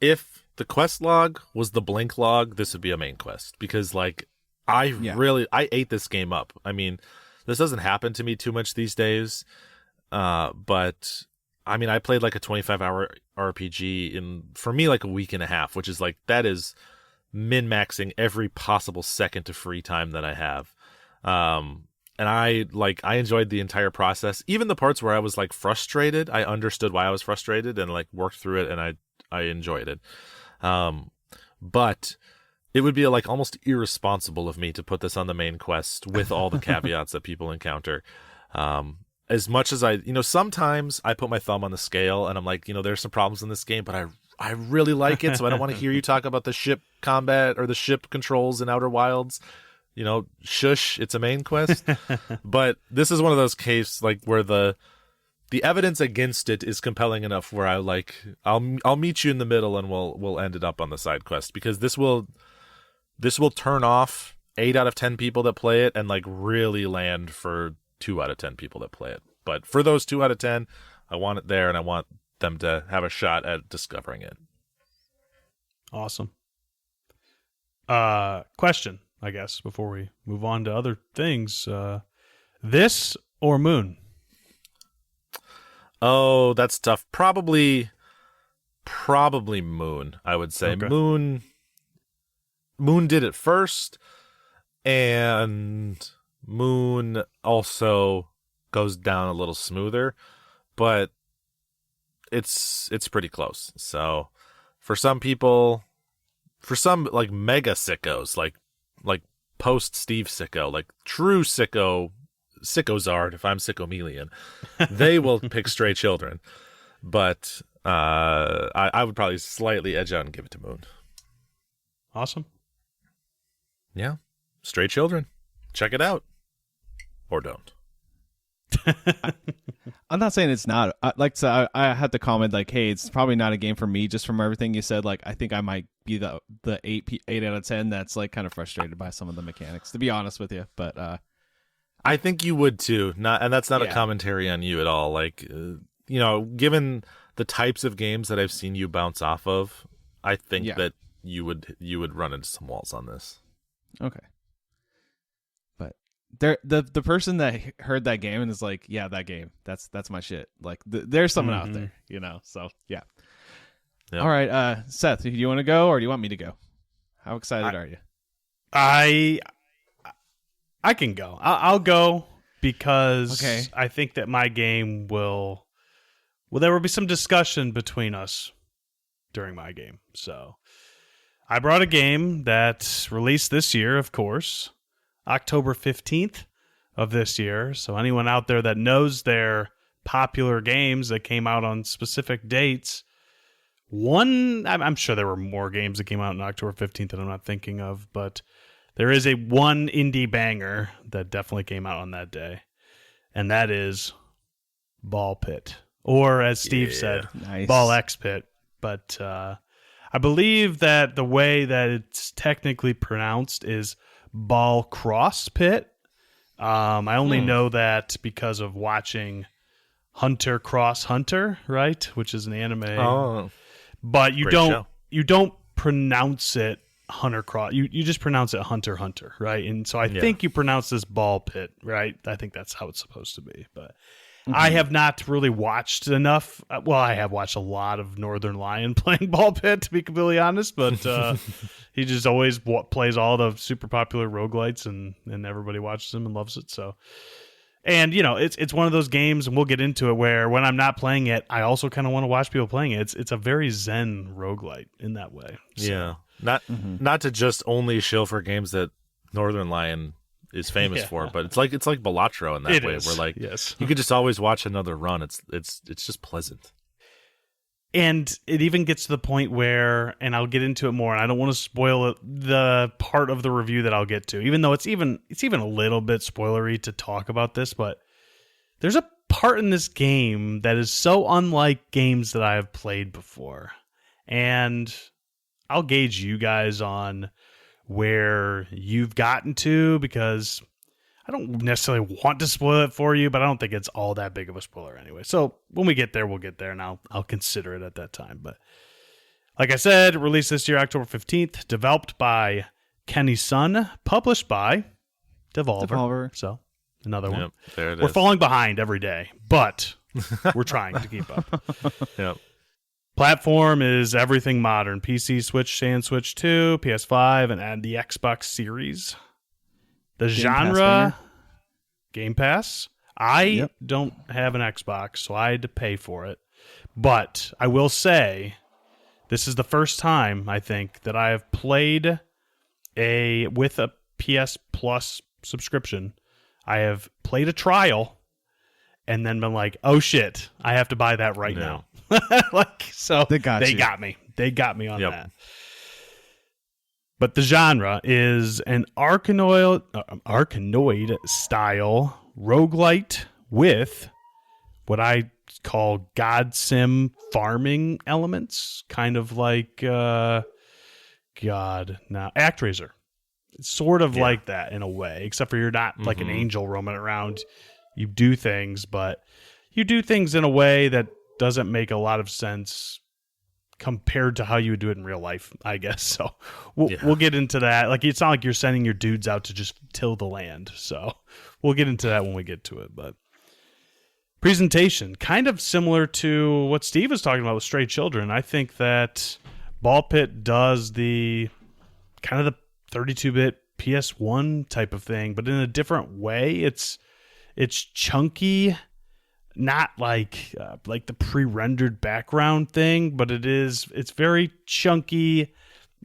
If the quest log was the blink log, this would be a main quest because I ate this game up. I mean, this doesn't happen to me too much these days. But I mean, I played like a 25-hour RPG in, for me, like a week and a half, which is that is min-maxing every possible second of free time that I have. And I enjoyed the entire process. Even the parts where I was frustrated, I understood why I was frustrated and worked through it, and I enjoyed it. But it would be almost irresponsible of me to put this on the main quest with all the caveats that people encounter. As much as sometimes I put my thumb on the scale and I'm there's some problems in this game, but I really like it, so I don't want to hear you talk about the ship combat or the ship controls in Outer Wilds. Shush, it's a main quest. But this is one of those cases where the evidence against it is compelling enough where I'll meet you in the middle and we'll end it up on the side quest, because this will turn off 8 out of 10 people that play it and really land for 2 out of 10 people that play it. But for those 2 out of 10, I want it there and I want them to have a shot at discovering it. Awesome. Question, I guess, before we move on to other things. This or Moon? Oh, that's tough. Probably Moon, I would say. Okay. Moon did it first, and Moon also goes down a little smoother, but it's pretty close. So for some people, for some mega sickos, like post Steve Sicko, true Sicko Zard, if I'm Sickomelian, they will pick Stray Children. But I would probably slightly edge out and give it to Moon. Awesome. Yeah. Stray Children. Check it out. Or don't. I'm not saying it's not. I had to comment hey, it's probably not a game for me just from everything you said. I think I might be the 8 out of 10 that's kind of frustrated by some of the mechanics, to be honest with you. But I think you would too. And that's not a commentary on you at all. Given the types of games that I've seen you bounce off of, I think that you would run into some walls on this. Okay. But the person that heard that game and is that game, that's my shit. There's someone out there, So yeah. Yep. All right, Seth, do you want to go or do you want me to go? How excited are you? I can go. I'll go because I think that my game will. Well, there will be some discussion between us during my game. So I brought a game that released this year, of course, October 15th of this year. So anyone out there that knows their popular games that came out on specific dates, I'm sure there were more games that came out on October 15th that I'm not thinking of, but there is one indie banger that definitely came out on that day, and that is Ball Pit. Or, as Steve said, Ball X Pit. But I believe that the way that it's technically pronounced is Ball Cross Pit. I only know that because of watching Hunter Cross Hunter, right? Which is an anime. Oh, but you don't pronounce it Hunter Cross. You just pronounce it Hunter Hunter, right? And so I think you pronounce this Ball Pit, right? I think that's how it's supposed to be, but. I have not really watched enough. Well, I have watched a lot of Northern Lion playing Ball Pit, to be completely honest, but he just always plays all the super popular roguelites, and everybody watches him and loves it. So, and it's one of those games, and we'll get into it, where when I'm not playing it, I also kind of want to watch people playing it. It's a very zen roguelite in that way. So. Yeah, not to just only shill for games that Northern Lion is famous for, but it's like Balatro in that way, where you could just always watch another run. It's just pleasant. And it even gets to the point where, and I'll get into it more, and I don't want to spoil the part of the review that I'll get to, even though it's even a little bit spoilery to talk about this, but there's a part in this game that is so unlike games that I have played before. And I'll gauge you guys on where you've gotten to, because I don't necessarily want to spoil it for you, but I don't think it's all that big of a spoiler anyway. So when we get there, we'll get there, and I'll consider it at that time. But like I said, released this year, October 15th, developed by Kenny Sun, published by Devolver. So another one. There it We're is. falling behind every day, but we're trying to keep up. Yep. Platform is everything modern. PC, Switch, and Switch 2, PS5, and the Xbox Series. The genre, Game Pass. I don't have an Xbox, so I had to pay for it. But I will say, this is the first time, I think, that I have played with a PS Plus subscription. I have played a trial and then been like, oh shit, I have to buy that right now. So they got me. They got me on that. But the genre is an Arkanoid style roguelite with what I call God Sim farming elements, kind of like ActRaiser. It's sort of like that in a way, except for you're not like an angel roaming around. You do things, but you do things in a way that doesn't make a lot of sense compared to how you would do it in real life, I guess. So we'll get into that. Like, it's not like you're sending your dudes out to just till the land. So we'll get into that when we get to it. But presentation, kind of similar to what Steve was talking about with Stray Children. I think that Ball Pit does the kind of the 32-bit PS1 type of thing, but in a different way. It's chunky, not like the pre-rendered background thing, but it's very chunky,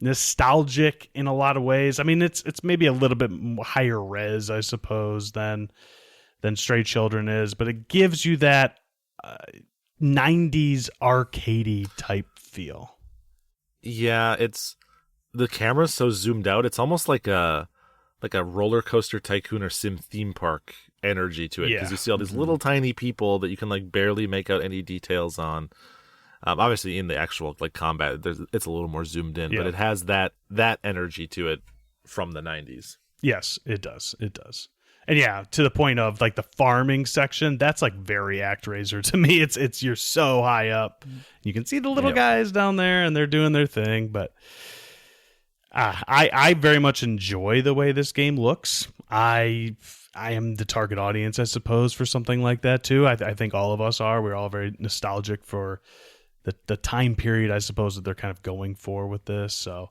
nostalgic in a lot of ways. I mean, it's maybe a little bit higher res, I suppose, than Stray Children is, but it gives you that 90s arcadey type feel. Yeah, the camera's so zoomed out. It's almost like a roller coaster tycoon or sim theme park energy to it, because you see all these little tiny people that you can like barely make out any details on. Obviously, in the actual like combat, it's a little more zoomed in, but it has that energy to it from the 90s. Yes, it does. It does. And yeah, to the point of like the farming section, that's like very ActRaiser to me. It's you're so high up, you can see the little guys down there, and they're doing their thing. But I very much enjoy the way this game looks. I am the target audience, I suppose, for something like that too. I think all of us are. We're all very nostalgic for the time period, I suppose, that they're kind of going for with this. So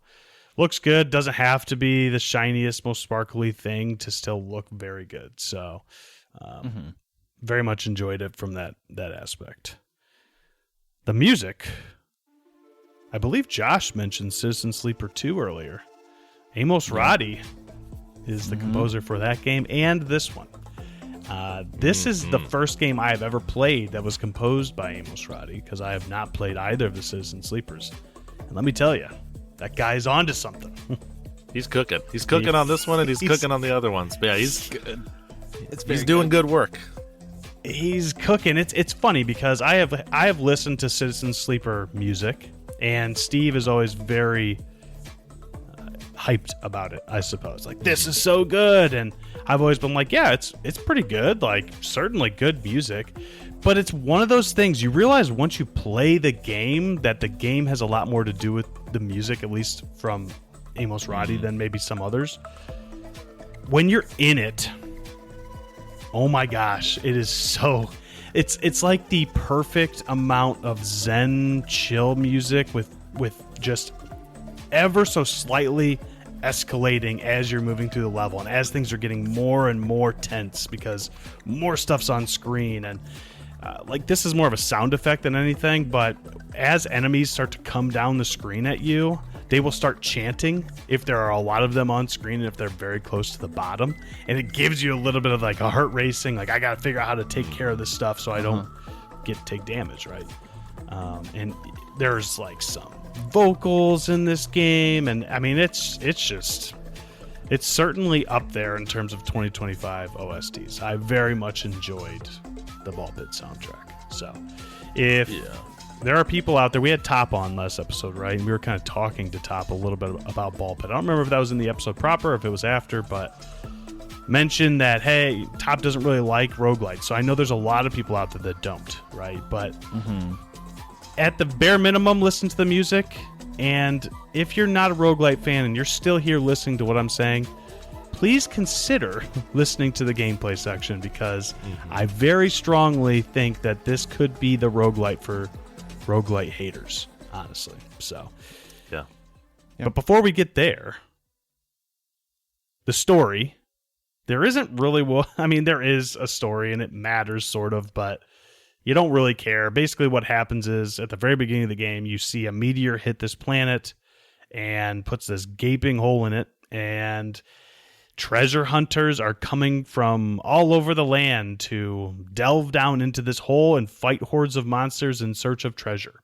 looks good. Doesn't have to be the shiniest, most sparkly thing to still look very good. So very much enjoyed it from that aspect. The music, I believe Josh mentioned Citizen Sleeper 2 earlier. Amos Roddy is the composer for that game and this one. This is the first game I have ever played that was composed by Amos Roddy, because I have not played either of the Citizen Sleepers. And let me tell you, that guy's onto something. He's cooking. He's cooking on this one, and he's cooking on the other ones. But yeah, he's good. He's doing good work. He's cooking. It's funny because I have listened to Citizen Sleeper music, and Steve is always very hyped about it, I suppose. Like, this is so good, and I've always been like, yeah, it's pretty good. Like, certainly good music. But it's one of those things you realize once you play the game that the game has a lot more to do with the music, at least from Amos Roddy, than maybe some others. When you're in it, oh my gosh, it is so... It's like the perfect amount of zen chill music with just ever so slightly escalating as you're moving through the level, and as things are getting more and more tense because more stuff's on screen. And like, this is more of a sound effect than anything, but as enemies start to come down the screen at you, they will start chanting if there are a lot of them on screen and if they're very close to the bottom, and it gives you a little bit of like a heart racing, like, I gotta figure out how to take care of this stuff so I don't take damage, right? And there's like some vocals in this game, and I mean, it's certainly up there in terms of 2025 OSTs. I very much enjoyed the Ball Pit soundtrack. So if there are people out there, we had Top on last episode, right? And we were kind of talking to Top a little bit about Ball Pit. I don't remember if that was in the episode proper or if it was after, but mention that, hey, Top doesn't really like roguelites. So I know there's a lot of people out there that don't, right? But at the bare minimum, listen to the music. And if you're not a roguelite fan and you're still here listening to what I'm saying, please consider listening to the gameplay section, because I very strongly think that this could be the roguelite for roguelite haters, honestly. So, Yeah. But before we get there, the story, there isn't really, I mean, there is a story and it matters sort of, but you don't really care. Basically what happens is at the very beginning of the game, you see a meteor hit this planet and puts this gaping hole in it, and treasure hunters are coming from all over the land to delve down into this hole and fight hordes of monsters in search of treasure.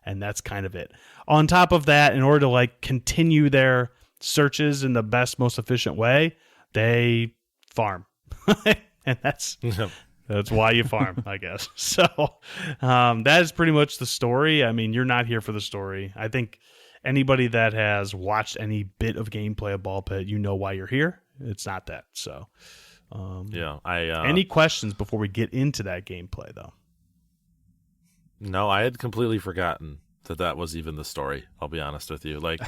And that's kind of it. On top of that, in order to like continue their searches in the best, most efficient way, they farm. And that's why you farm, I guess. So that is pretty much the story. I mean, you're not here for the story. I think anybody that has watched any bit of gameplay of Ball Pit, you know why you're here. It's not that. So any questions before we get into that gameplay, though? No, I had completely forgotten that was even the story. I'll be honest with you. Like,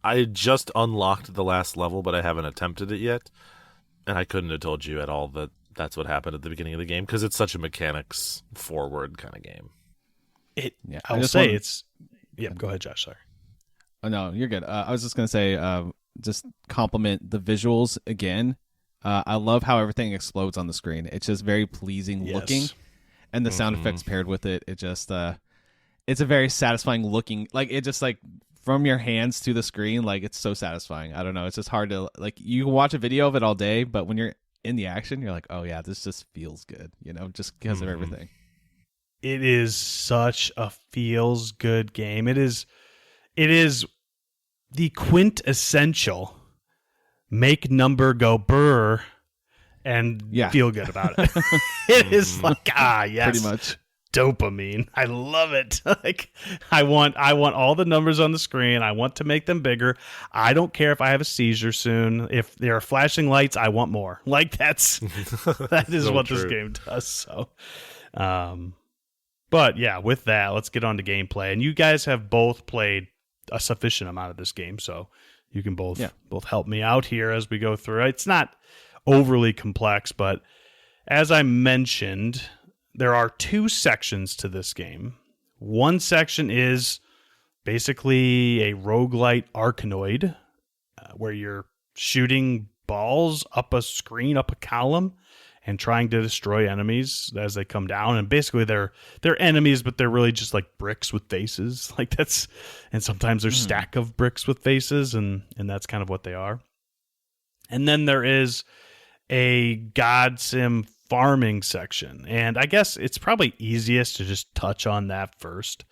I just unlocked the last level, but I haven't attempted it yet, and I couldn't have told you at all that that's what happened at the beginning of the game, because it's such a mechanics forward kind of game. Go ahead, Josh. Sorry. Oh no, you're good. I was just gonna say, just compliment the visuals again. I love how everything explodes on the screen. It's just very pleasing looking. And the sound effects paired with it, it just it's a very satisfying looking, like it just like from your hands to the screen, like it's so satisfying. I don't know, it's just hard to, like, you can watch a video of it all day, but when you're in the action, you're like, oh yeah, this just feels good, you know, just because of everything. It is such a feels good game. It is the quintessential make number go brr and feel good about it. It is like, yes, pretty much dopamine. I love it. Like, I want all the numbers on the screen. I want to make them bigger. I don't care if I have a seizure soon. If there are flashing lights, I want more. Like, that is so what true. This game does. So, but yeah, with that, let's get on to gameplay. And you guys have both played a sufficient amount of this game, so you can both help me out here as we go through. It's not overly complex, but as I mentioned, there are two sections to this game. One section is basically a roguelite Arkanoid, where you're shooting balls up a screen, up a column, and trying to destroy enemies as they come down. And basically they're enemies, but they're really just like bricks with faces. Like that's, and sometimes there's stack of bricks with faces, and that's kind of what they are. And then there is a God Sim farming section. And I guess it's probably easiest to just touch on that first.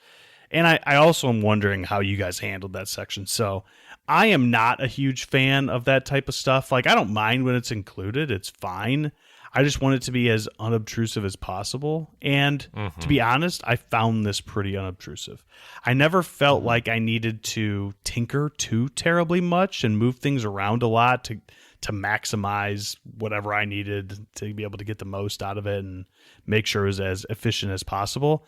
And I also am wondering how you guys handled that section. So I am not a huge fan of that type of stuff. Like, I don't mind when it's included. It's fine. I just want it to be as unobtrusive as possible. And to be honest, I found this pretty unobtrusive. I never felt like I needed to tinker too terribly much and move things around a lot to maximize whatever I needed to be able to get the most out of it and make sure it was as efficient as possible.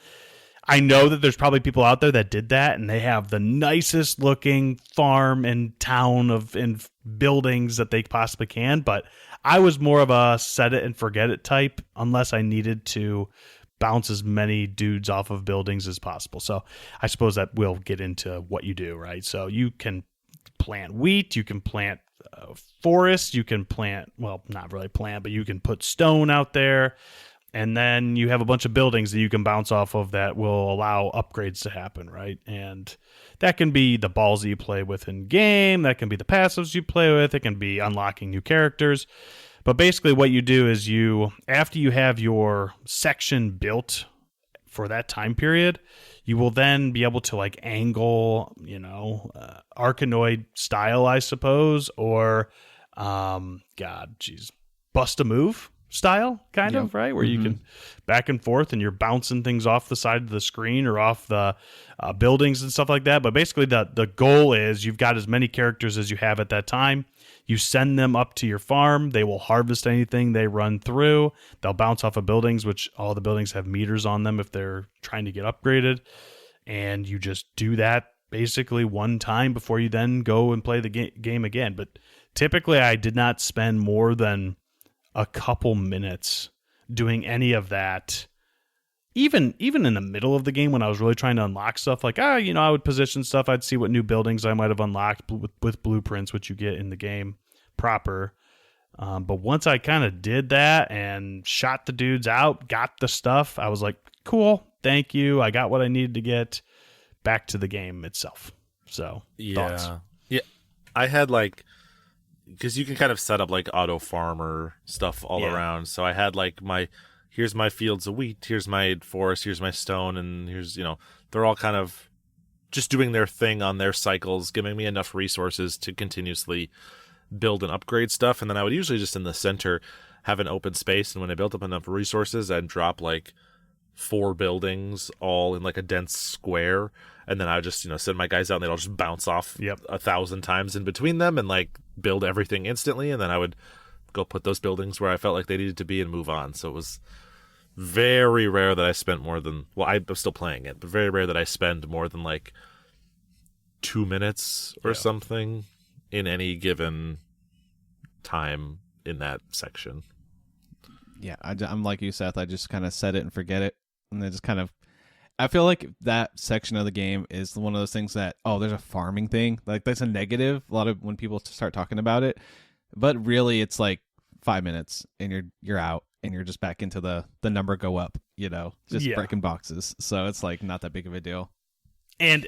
I know that there's probably people out there that did that, and they have the nicest looking farm and town and buildings that they possibly can, but I was more of a set it and forget it type unless I needed to bounce as many dudes off of buildings as possible. So I suppose that will get into what you do, right? So you can plant wheat, you can plant forest, you can plant, well, not really plant, but you can put stone out there. And then you have a bunch of buildings that you can bounce off of that will allow upgrades to happen, right? And that can be the balls that you play with in game. That can be the passives you play with. It can be unlocking new characters. But basically what you do is after you have your section built for that time period, you will then be able to like angle, Arkanoid style, I suppose, or, bust a move style, kind of, right? Where you can back and forth and you're bouncing things off the side of the screen or off the buildings and stuff like that. But basically the goal is you've got as many characters as you have at that time. You send them up to your farm. They will harvest anything they run through. They'll bounce off of buildings, which all the buildings have meters on them if they're trying to get upgraded. And you just do that basically one time before you then go and play the game again. But typically I did not spend more than a couple minutes doing any of that. Even in the middle of the game when I was really trying to unlock stuff, like, I would position stuff. I'd see what new buildings I might have unlocked with blueprints, which you get in the game proper. But once I kind of did that and shot the dudes out, got the stuff, I was like, cool, thank you. I got what I needed to get. Back to the game itself. So, thoughts? Yeah. I had because you can kind of set up like auto farmer stuff all around. So I had like here's my fields of wheat, here's my forest, here's my stone, and here's, they're all kind of just doing their thing on their cycles, giving me enough resources to continuously build and upgrade stuff. And then I would usually just in the center have an open space. And when I built up enough resources, I'd drop 4 buildings all in a dense square. And then I would just, send my guys out and they'd all just bounce off 1,000 times in between them and build everything instantly. And then I would go put those buildings where I felt like they needed to be and move on. So it was very rare that I spent more than, I'm still playing it, but very rare that I spend more than 2 minutes or something in any given time in that section. Yeah, I'm like you, Seth. I just kind of set it and forget it. And then just kind of, I feel like that section of the game is one of those things that, there's a farming thing. That's a negative. A lot of when people start talking about it, but really it's 5 minutes and you're out and you're just back into the number go up, just breaking boxes. So it's not that big of a deal. And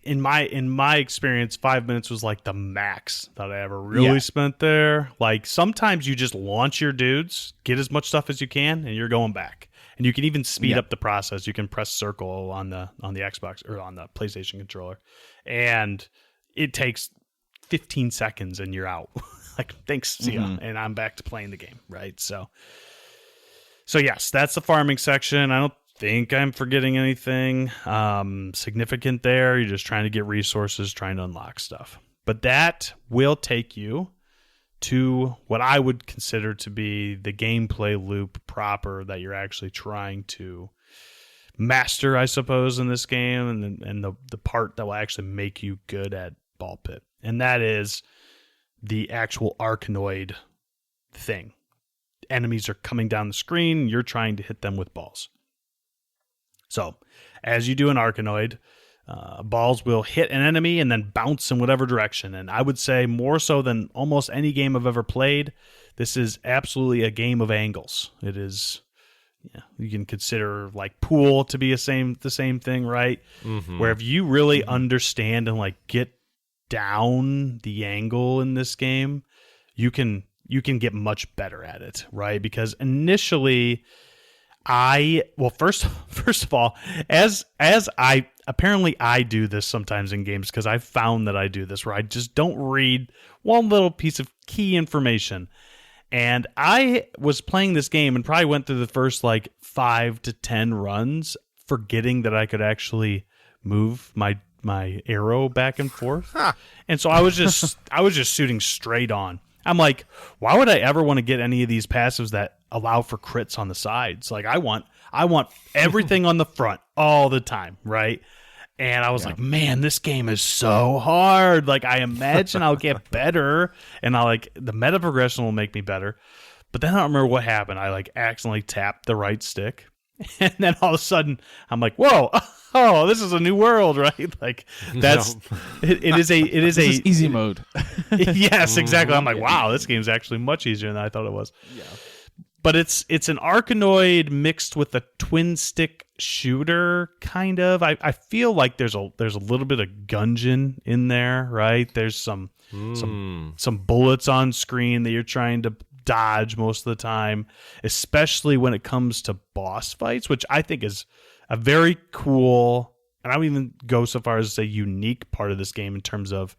in my experience, 5 minutes was the max that I ever really spent there. Sometimes you just launch your dudes, get as much stuff as you can, and you're going back. And you can even speed up the process. You can press circle on the Xbox or on the PlayStation controller, and it takes 15 seconds, and you're out. Thanks, see ya, and I'm back to playing the game. Right. So yes, that's the farming section. I don't think I'm forgetting anything significant there. You're just trying to get resources, trying to unlock stuff. But that will take you to what I would consider to be the gameplay loop proper that you're actually trying to master, I suppose, in this game, and the part that will actually make you good at Ball Pit. And that is the actual Arkanoid thing. Enemies are coming down the screen, you're trying to hit them with balls. So, as you do an Arkanoid, balls will hit an enemy and then bounce in whatever direction. And I would say more so than almost any game I've ever played, this is absolutely a game of angles. It is, you can consider pool to be the same thing, right? Mm-hmm. Where if you really understand and get down the angle in this game, you can get much better at it, right? Because initially, first of all, as I apparently I do this sometimes in games because I've found that I do this where I just don't read one little piece of key information. And I was playing this game and probably went through the first 5 to 10 runs, forgetting that I could actually move my arrow back and forth. And so I was just shooting straight on. I'm like, why would I ever want to get any of these passives that allow for crits on the sides? I want everything on the front all the time, right? And I was like, man, this game is so hard. I imagine I'll get better, and the meta progression will make me better. But then I don't remember what happened. I accidentally tapped the right stick, and then all of a sudden I'm like, whoa, oh, this is a new world, right? That's it is easy mode. Yes, exactly. I'm like, wow, this game's actually much easier than I thought it was. Yeah. But it's an Arkanoid mixed with a twin stick shooter, kind of. I feel like there's a little bit of Gungeon in there, right? There's some bullets on screen that you're trying to dodge most of the time, especially when it comes to boss fights, which I think is a very cool, and I would even go so far as to say unique part of this game in terms of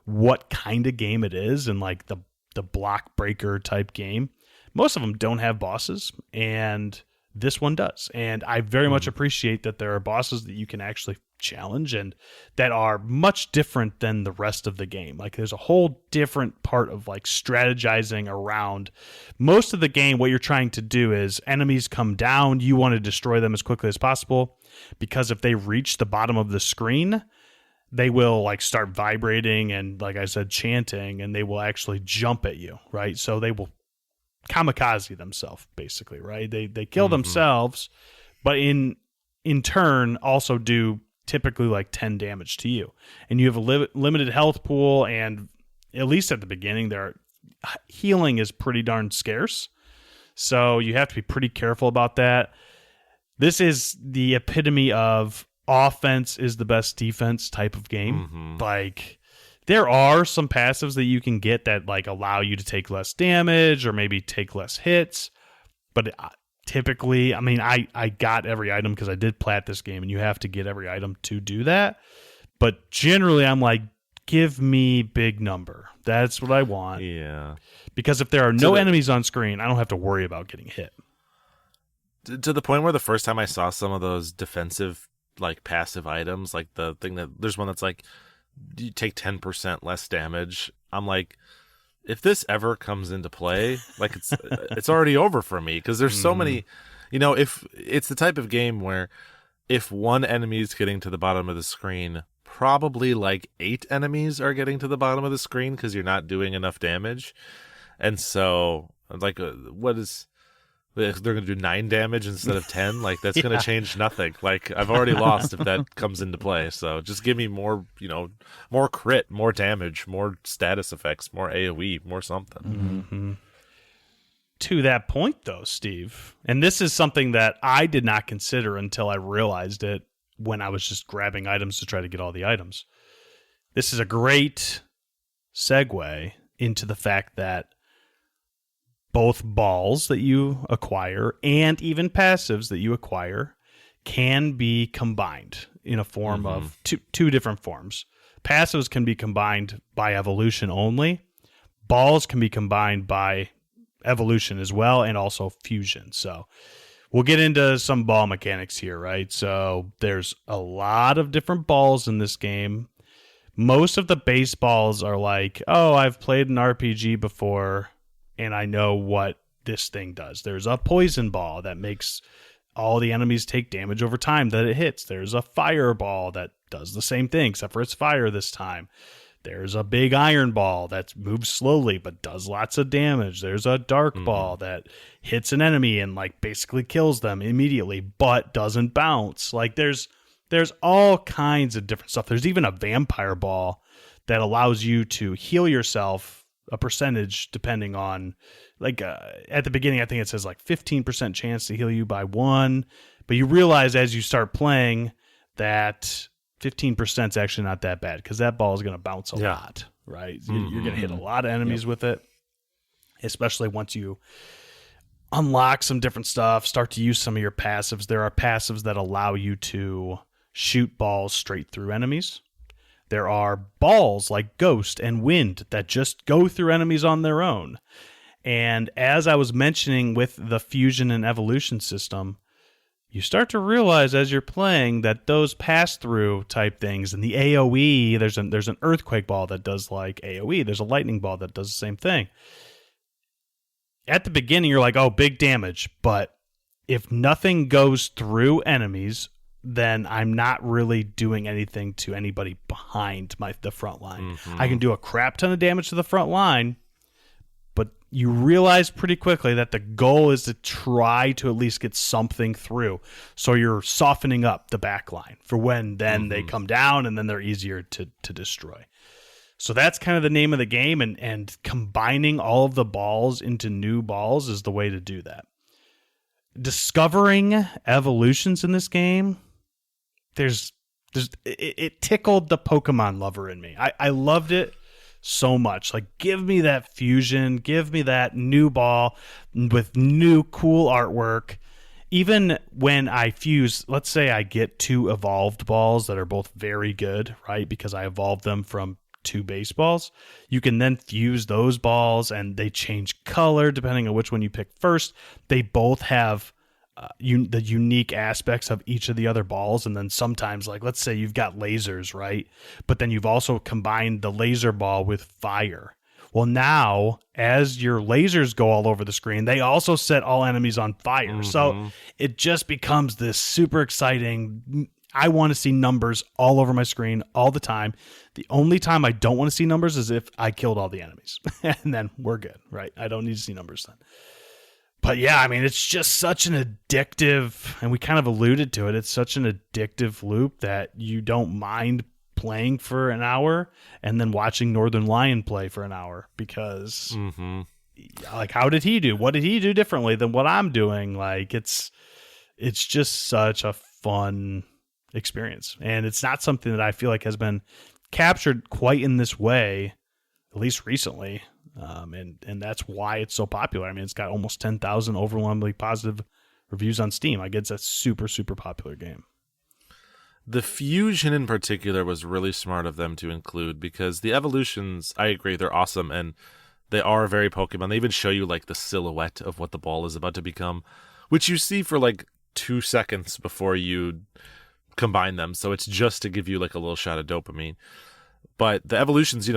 what kind of game it is, and the block breaker type game. Most of them don't have bosses, and this one does. And I very much appreciate that there are bosses that you can actually challenge and that are much different than the rest of the game. Like there's a whole different part of like strategizing around most of the game. What you're trying to do is enemies come down, you want to destroy them as quickly as possible, because if they reach the bottom of the screen, they will like start vibrating and, like I said, chanting, and they will actually jump at you, right? So they will kamikaze themselves, basically, right? They kill themselves, but in turn also do typically like 10 damage to you. And you have a limited health pool, and at least at the beginning, healing is pretty darn scarce. So you have to be pretty careful about that. This is the epitome of offense is the best defense type of game. Like, there are some passives that you can get that like allow you to take less damage or maybe take less hits. But typically, I mean, I got every item because I did plat this game, and you have to get every item to do that. But generally, I'm like, give me big number. That's what I want. Yeah. Because if there are no enemies on screen, I don't have to worry about getting hit. To the point where the first time I saw some of those defensive, like passive items, like the thing that there's one that's like, you take 10% less damage. I'm like, if this ever comes into play, like it's already over for me, because there's so many, if it's the type of game where if one enemy is getting to the bottom of the screen, probably like 8 enemies are getting to the bottom of the screen because you're not doing enough damage. And so like, they're going to do 9 damage instead of 10. Like, that's going to change nothing. Like, I've already lost if that comes into play. So just give me more, more crit, more damage, more status effects, more AoE, more something. To that point, though, Steve, and this is something that I did not consider until I realized it when I was just grabbing items to try to get all the items. This is a great segue into the fact that both balls that you acquire and even passives that you acquire can be combined in a form of two different forms. Passives can be combined by evolution only. Balls can be combined by evolution as well, and also fusion. So we'll get into some ball mechanics here, right? So there's a lot of different balls in this game. Most of the base balls are like, oh, I've played an RPG before, and I know what this thing does. There's a poison ball that makes all the enemies take damage over time that it hits. There's a fireball that does the same thing, except for it's fire this time. There's a big iron ball that moves slowly but does lots of damage. There's a dark ball that hits an enemy and like basically kills them immediately but doesn't bounce. Like there's all kinds of different stuff. There's even a vampire ball that allows you to heal yourself a percentage depending on, like, at the beginning I think it says like 15% chance to heal you by 1, but you realize as you start playing that 15% is actually not that bad, because that ball is going to bounce a lot, right? You're going to hit a lot of enemies with it, especially once you unlock some different stuff, start to use some of your passives. There are passives that allow you to shoot balls straight through enemies. There are balls like Ghost and Wind that just go through enemies on their own. And as I was mentioning with the fusion and evolution system, you start to realize as you're playing that those pass-through type things and the AoE, there's an earthquake ball that does like AoE, there's a lightning ball that does the same thing. At the beginning, you're like, oh, big damage, but if nothing goes through enemies, then I'm not really doing anything to anybody behind the front line. I can do a crap ton of damage to the front line, but you realize pretty quickly that the goal is to try to at least get something through. So you're softening up the back line for when then they come down, and then they're easier to destroy. So that's kind of the name of the game, and combining all of the balls into new balls is the way to do that. Discovering evolutions in this game, it tickled the Pokemon lover in me. I loved it so much. Like, give me that fusion, give me that new ball with new cool artwork. Even when I fuse, let's say I get 2 evolved balls that are both very good, right? Because I evolved them from 2 baseballs. You can then fuse those balls and they change color depending on which one you pick first. They both have the unique aspects of each of the other balls. And then sometimes, like, let's say you've got lasers, right? But then you've also combined the laser ball with fire. Well, now, as your lasers go all over the screen, they also set all enemies on fire. Mm-hmm. So it just becomes this super exciting. I want to see numbers all over my screen all the time. The only time I don't want to see numbers is if I killed all the enemies. And then we're good, right? I don't need to see numbers then. But yeah, I mean, it's just such an addictive, and we kind of alluded to it, it's such an addictive loop that you don't mind playing for an hour and then watching Northern Lion play for an hour because like, how did he do? What did he do differently than what I'm doing? Like, it's just such a fun experience. And it's not something that I feel like has been captured quite in this way, at least recently. And that's why it's so popular. I mean, it's got almost 10,000 overwhelmingly positive reviews on Steam. I guess it's a super, super popular game. The fusion in particular was really smart of them to include because the evolutions, I agree, they're awesome and they are very Pokemon. They even show you like the silhouette of what the ball is about to become, which you see for like 2 seconds before you combine them. So it's just to give you like a little shot of dopamine. But the evolutions,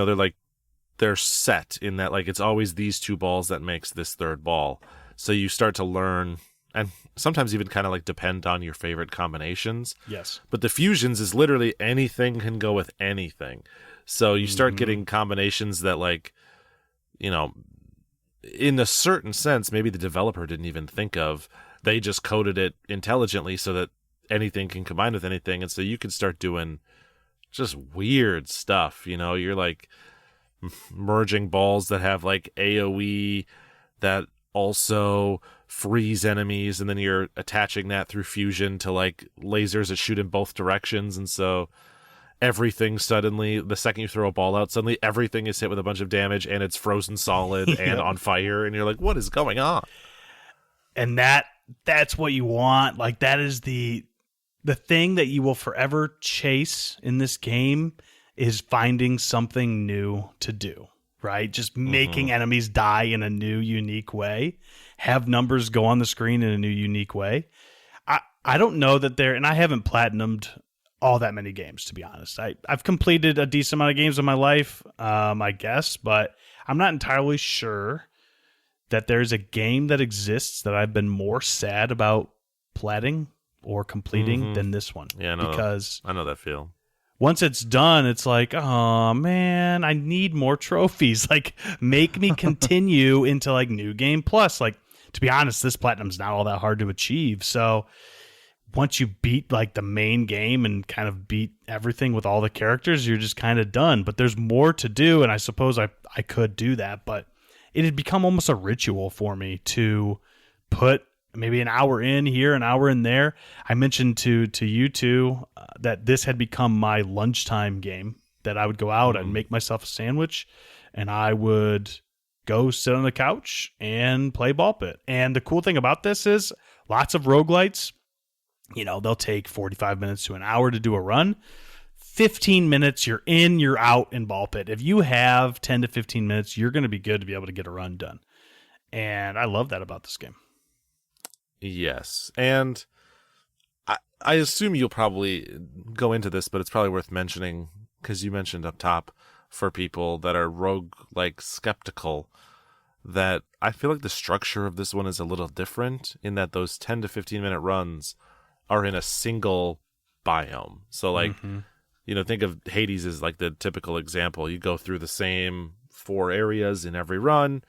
they're set in that like it's always these two balls that makes this third ball. So you start to learn and sometimes even kind of like depend on your favorite combinations. Yes. But the fusions is literally anything can go with anything. So you start getting combinations that like, in a certain sense, maybe the developer didn't even think of. They just coded it intelligently so that anything can combine with anything. And so you can start doing just weird stuff. You're like merging balls that have like AoE that also freeze enemies, and then you're attaching that through fusion to like lasers that shoot in both directions, and so everything suddenly, the second you throw a ball out, suddenly everything is hit with a bunch of damage and it's frozen solid and on fire, and you're like, what is going on? And that's what you want. Like, that is the thing that you will forever chase in this game is finding something new to do. Right? Just making enemies die in a new, unique way. Have numbers go on the screen in a new, unique way. I don't know that and I haven't platinumed all that many games, to be honest. I've completed a decent amount of games in my life, I guess, but I'm not entirely sure that there's a game that exists that I've been more sad about platting or completing than this one. Yeah, no, because I know that feel. Once it's done, it's like, oh man, I need more trophies. Like, make me continue into like New Game Plus. Like, to be honest, this platinum's not all that hard to achieve. So once you beat like the main game and kind of beat everything with all the characters, you're just kind of done. But there's more to do, and I suppose I could do that. But it had become almost a ritual for me to put maybe an hour in here, an hour in there. I mentioned to you two that this had become my lunchtime game, that I would go out and make myself a sandwich and I would go sit on the couch and play ball pit. And the cool thing about this is lots of roguelites, they'll take 45 minutes to an hour to do a run. 15 minutes, you're in, you're out in ball pit. If you have 10 to 15 minutes, you're going to be good to be able to get a run done. And I love that about this game. Yes, and I assume you'll probably go into this, but it's probably worth mentioning because you mentioned up top for people that are rogue-like skeptical that I feel like the structure of this one is a little different in that those 10 to 15-minute runs are in a single biome. So, like, think of Hades as like the typical example. You go through the same 4 areas in every run,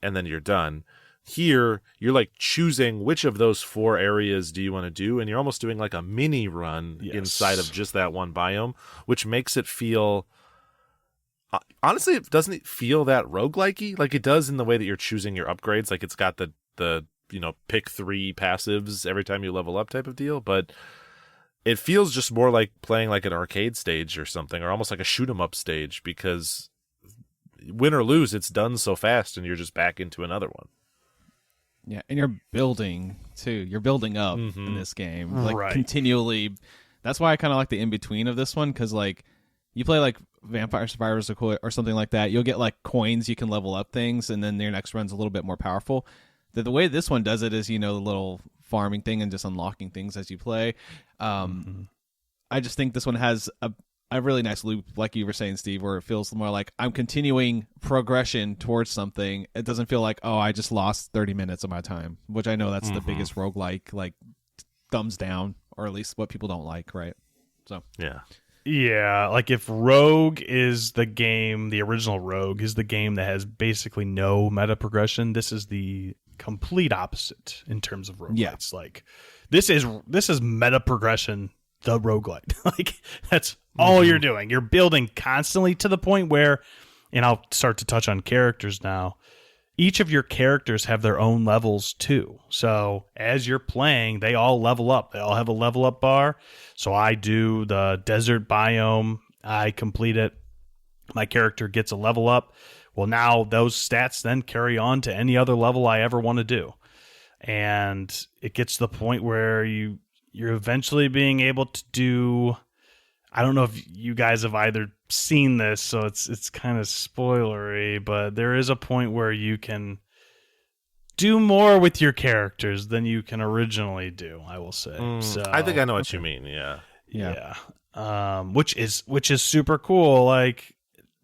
and then you're done. Here, you're like choosing which of those 4 areas do you want to do, and you're almost doing like a mini run inside of just that one biome, which makes it feel... honestly, it doesn't feel that roguelike-y. Like, it does in the way that you're choosing your upgrades. Like, it's got the pick 3 passives every time you level up type of deal, but it feels just more like playing like an arcade stage or something, or almost like a shoot-'em-up stage, because win or lose, it's done so fast, and you're just back into another one. Yeah, and you're building, too. You're building up in this game. Like, continually. That's why I kind of like the in-between of this one, because, like, you play, like, Vampire Survivors or something like that, you'll get, like, coins, you can level up things, and then your next run's a little bit more powerful. the way this one does it is, the little farming thing and just unlocking things as you play. I just think this one has a really nice loop, like you were saying, Steve, where it feels more like I'm continuing progression towards something. It doesn't feel like, I just lost 30 minutes of my time, which I know that's the biggest roguelike, like, thumbs down, or at least what people don't like, right? So yeah, like if Rogue is the game, the original Rogue is the game that has basically no meta progression, this is the complete opposite in terms of roguelites. Like this is meta progression, the roguelite. Like that's all you're doing. You're building constantly to the point where, and I'll start to touch on characters now, each of your characters have their own levels too. So as you're playing, they all level up. They all have a level up bar. So I do the desert biome. I complete it. My character gets a level up. Well, now those stats then carry on to any other level I ever want to do. And it gets to the point where you're eventually being able to do, I don't know if you guys have either seen this, so it's kind of spoilery, but there is a point where you can do more with your characters than you can originally do, I will say. So I think I know what you mean. Yeah. Which is super cool. Like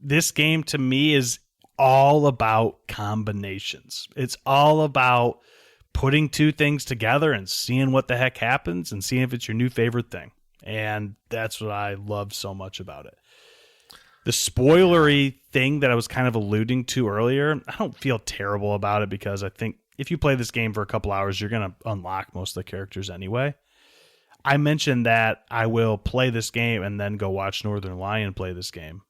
this game to me is all about combinations. It's all about putting two things together and seeing what the heck happens and seeing if it's your new favorite thing. And that's what I love so much about it. The spoilery thing that I was kind of alluding to earlier, I don't feel terrible about it because I think if you play this game for a couple hours, you're going to unlock most of the characters anyway. I mentioned that I will play this game and then go watch Northern Lion play this game.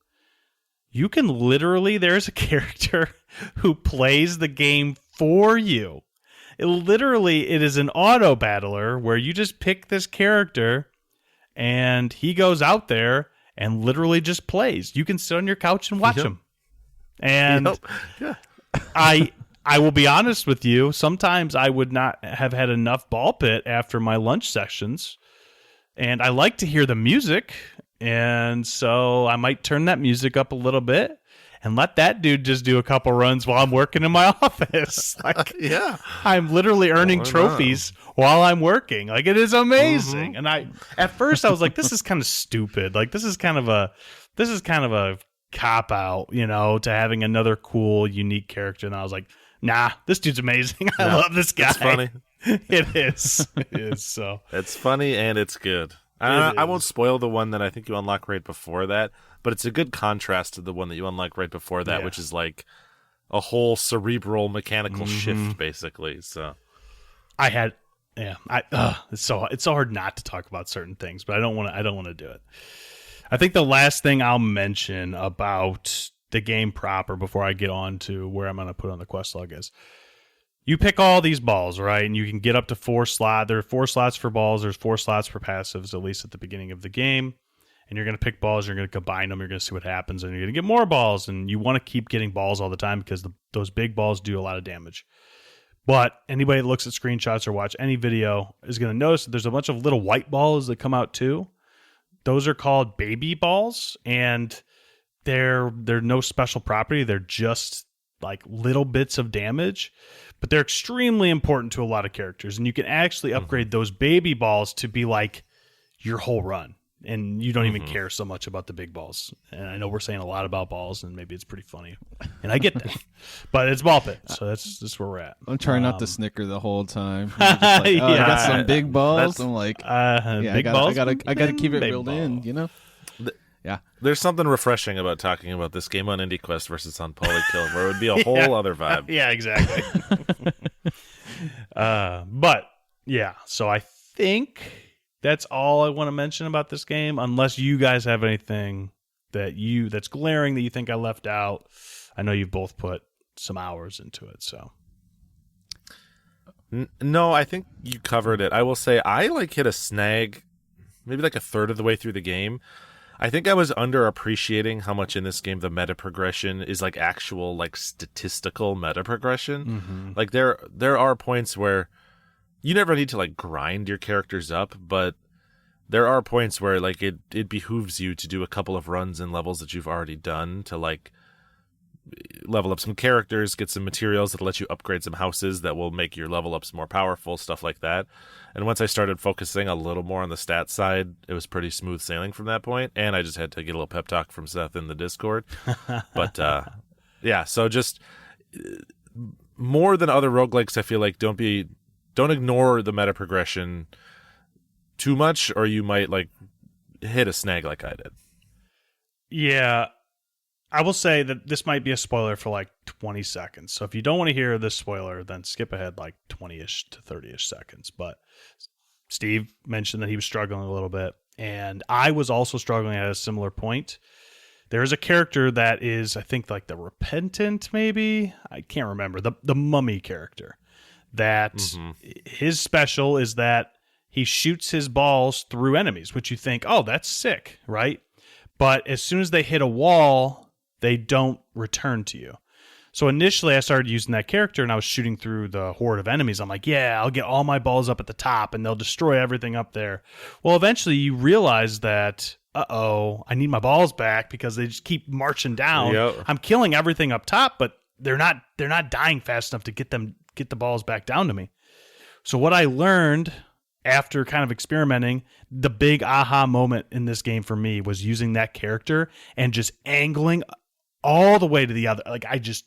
You can literally, there's a character who plays the game for you. It is an auto battler where you just pick this character and he goes out there and literally just plays. You can sit on your couch and watch him. And I will be honest with you, sometimes I would not have had enough ball pit after my lunch sessions. And I like to hear the music. And so I might turn that music up a little bit and let that dude just do a couple runs while I'm working in my office. Like, I'm literally earning trophies while I'm working. Like, it is amazing. And at first I was like, this is kind of stupid. Like, this is kind of a cop out, to having another cool, unique character. And I was like, nah, this dude's amazing. I love this guy. It's funny. It is. So it's funny and it's good. I won't spoil the one that I think you unlock right before that, but it's a good contrast to the one that you unlock right before that, which is like a whole cerebral mechanical shift, basically. So it's so hard not to talk about certain things, but I don't want to do it. I think the last thing I'll mention about the game proper before I get on to where I'm going to put on the quest log is, you pick all these balls, right? And you can get up to 4 slots. There are 4 slots for balls. There's 4 slots for passives, at least at the beginning of the game. And you're going to pick balls. You're going to combine them. You're going to see what happens. And you're going to get more balls. And you want to keep getting balls all the time because those big balls do a lot of damage. But anybody that looks at screenshots or watch any video is going to notice that there's a bunch of little white balls that come out too. Those are called baby balls. And they're no special property. They're just like little bits of damage. But they're extremely important to a lot of characters. And you can actually upgrade those baby balls to be like your whole run. And you don't even care so much about the big balls. And I know we're saying a lot about balls, and maybe it's pretty funny. And I get that. But it's ball pit, so that's where we're at. I'm trying not to snicker the whole time. I'm just like, I got some big balls. I'm like, big balls. I gotta keep it reeled in, Yeah. There's something refreshing about talking about this game on IndieQuest versus on Polykill, where it would be a whole other vibe. Yeah, exactly. But yeah, so I think that's all I want to mention about this game, unless you guys have anything that's glaring that you think I left out. I know you've both put some hours into it, so. No, I think you covered it. I will say I hit a snag maybe like a third of the way through the game. I think I was underappreciating how much in this game the meta progression is like actual like statistical meta progression. Like there are points where you never need to like grind your characters up, but there are points where like it behooves you to do a couple of runs in levels that you've already done to like level up some characters, get some materials that'll let you upgrade some houses that will make your level ups more powerful, stuff like that. And once I started focusing a little more on the stats side, it was pretty smooth sailing from that point. And I just had to get a little pep talk from Seth in the Discord. But yeah, so just more than other roguelikes, I feel like don't ignore the meta progression too much, or you might like hit a snag like I did. Yeah. I will say that this might be a spoiler for like 20 seconds. So if you don't want to hear this spoiler, then skip ahead like 20-ish to 30-ish seconds. But Steve mentioned that he was struggling a little bit, and I was also struggling at a similar point. There is a character that is, I think, like the Repentant, maybe? I can't remember. The mummy character. That his special is that he shoots his balls through enemies, which you think, oh, that's sick, right? But as soon as they hit a wall, they don't return to you. So initially I started using that character and I was shooting through the horde of enemies. I'm like, yeah, I'll get all my balls up at the top and they'll destroy everything up there. Well, eventually you realize that, I need my balls back because they just keep marching down. Yep. I'm killing everything up top, but they're not dying fast enough to get the balls back down to me. So what I learned after kind of experimenting, the big aha moment in this game for me was using that character and just angling all the way to the other, like I just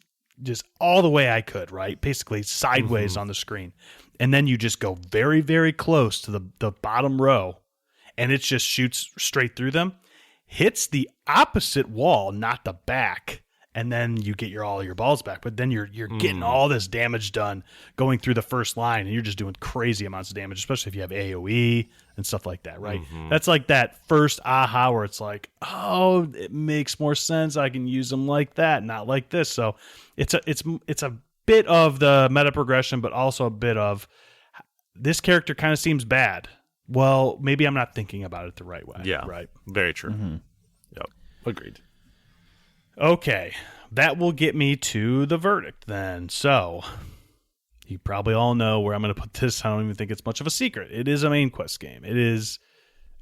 all the way I could, right? Basically sideways on the screen. And then you just go very, very close to the bottom row and it just shoots straight through them, hits the opposite wall, not the back. And then you get all your balls back, but then you're getting all this damage done going through the first line, and you're just doing crazy amounts of damage, especially if you have AoE and stuff like that, right? That's like that first aha where it's like, oh, it makes more sense. I can use them like that, not like this. So it's a bit of the meta progression, but also a bit of this character kind of seems bad. Well, maybe I'm not thinking about it the right way. Yeah, right. Very true. Yep, agreed. Okay, that will get me to the verdict then. So, you probably all know where I'm going to put this. I don't even think it's much of a secret. It is a main quest game. It is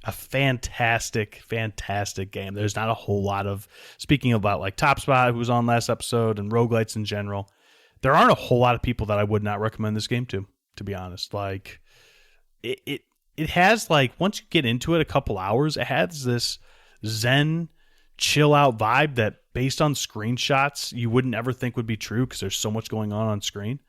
a fantastic, fantastic game. There's not a whole lot of, speaking about like Top Spot, who was on last episode, and roguelites in general, there aren't a whole lot of people that I would not recommend this game to be honest. Like, it has, like, once you get into it a couple hours, it has this zen, chill out vibe that based on screenshots you wouldn't ever think would be true because there's so much going on screen,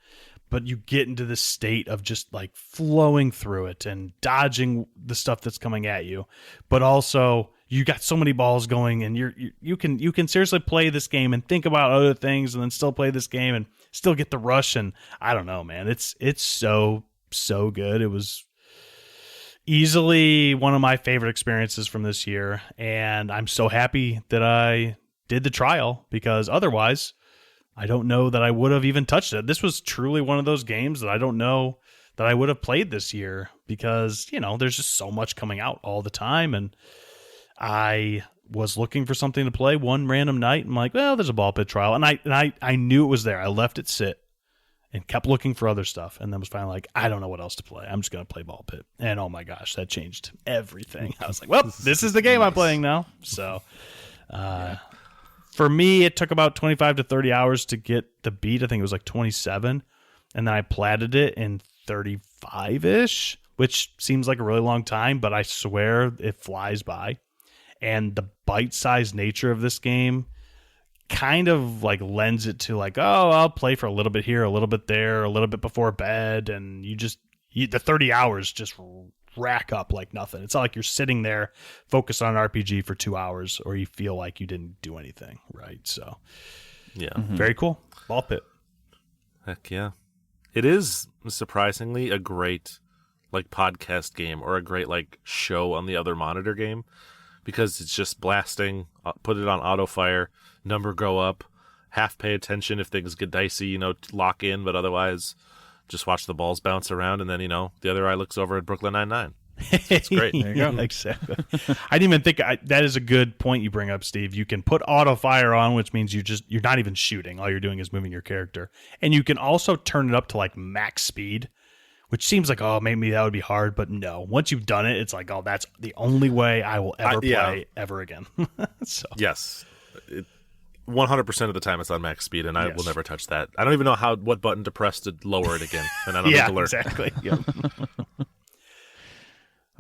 but you get into this state of just like flowing through it and dodging the stuff that's coming at you, but also you got so many balls going and you can seriously play this game and think about other things and then still play this game and still get the rush. And I don't know, man, it's so good. It was easily one of my favorite experiences from this year, and I'm so happy that I did the trial because otherwise I don't know that I would have even touched it. This was truly one of those games that I don't know that I would have played this year because, you know, there's just so much coming out all the time, and I was looking for something to play one random night. I'm like, well, there's a ball pit trial, and I knew it was there. I left it sit and kept looking for other stuff, and then was finally like, I don't know what else to play. I'm just going to play ball pit. And oh my gosh, that changed everything. I was like, well, this is the game I'm playing now. So for me, it took about 25 to 30 hours to get the beat. I think it was like 27. And then I platted it in 35-ish, which seems like a really long time, but I swear it flies by. And the bite-sized nature of this game kind of like lends it to like, oh, I'll play for a little bit here, a little bit there, a little bit before bed, and the 30 hours just rack up like nothing. It's not like you're sitting there focused on an RPG for 2 hours or you feel like you didn't do anything, right? So yeah, very cool. Ball pit. Heck yeah. It is surprisingly a great like podcast game or a great like show on the other monitor game because it's just blasting, put it on auto fire, number go up, half pay attention if things get dicey, you know, lock in, but otherwise just watch the balls bounce around, and then, you know, the other eye looks over at Brooklyn Nine-Nine. It's great. There you go. Exactly. I didn't even think that is a good point you bring up, Steve. You can put auto fire on, which means you're not even shooting. All you're doing is moving your character. And you can also turn it up to like max speed, which seems like, oh, maybe that would be hard, but no. Once you've done it, it's like, oh, that's the only way I will ever play ever again. So yes. 100% of the time it's on max speed, and I Yes. will never touch that. I don't even know what button to press to lower it again, and I don't need Yeah, to learn. exactly. Yep.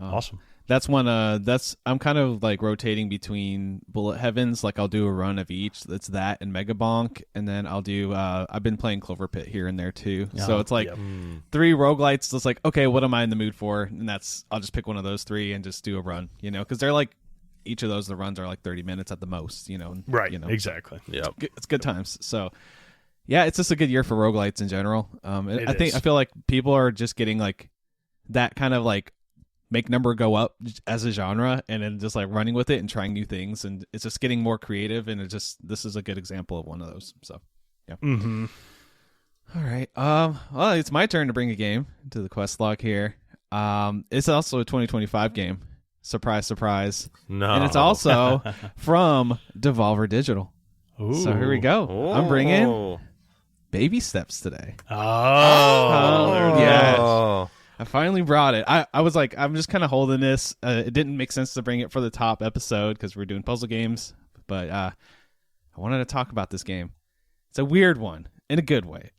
Awesome. That's one. I'm kind of like rotating between Bullet Heavens. Like I'll do a run of each. That's that and Mega Bonk, and then I'll do. I've been playing Clover Pit here and there too. So it's like 3 roguelites. It's like, okay, what am I in the mood for? And I'll just pick one of those 3 and just do a run. Because they're like each of those. The runs are like 30 minutes at the most. Right. You know, Exactly. Yep. it's good times. So yeah, it's just a good year for roguelites in general. I is. feel like people are just getting like that kind of like make number go up as a genre, and then just like running with it and trying new things, and it's just getting more creative, and this is a good example of one of those. So yeah. Mm-hmm. All right. Well, it's my turn to bring a game to the quest log here. It's also a 2025 game. Surprise, surprise. No. And it's also from Devolver Digital. Ooh. So here we go. I'm bringing Baby Steps today. Oh, there it yeah. is. Oh. I finally brought it. I was like, I'm just kind of holding this. It didn't make sense to bring it for the top episode because we're doing puzzle games, but I wanted to talk about this game. It's a weird one in a good way.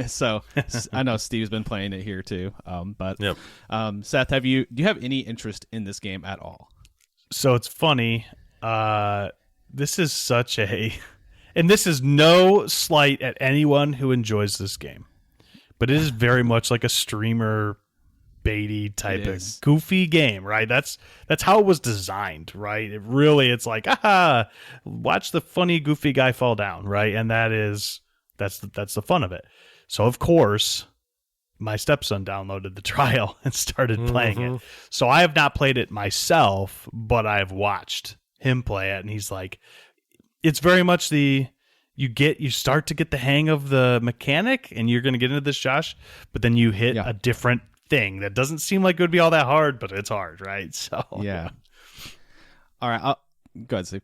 So I know Steve's been playing it here too. But Yep. Seth, do you have any interest in this game at all? So it's funny. This is such and this is no slight at anyone who enjoys this game, but it is very much like a streamer baity type It of is. goofy game, right? That's how it was designed, right? It's like, watch the funny goofy guy fall down, right? And that's the fun of it. So of course, my stepson downloaded the trial and started playing it. So I have not played it myself, but I've watched him play it, and he's like, it's very much you start to get the hang of the mechanic, and you're going to get into this, Josh, but then you hit a different thing that doesn't seem like it would be all that hard, but it's hard, right? So Yeah. All right. Go ahead, Steve.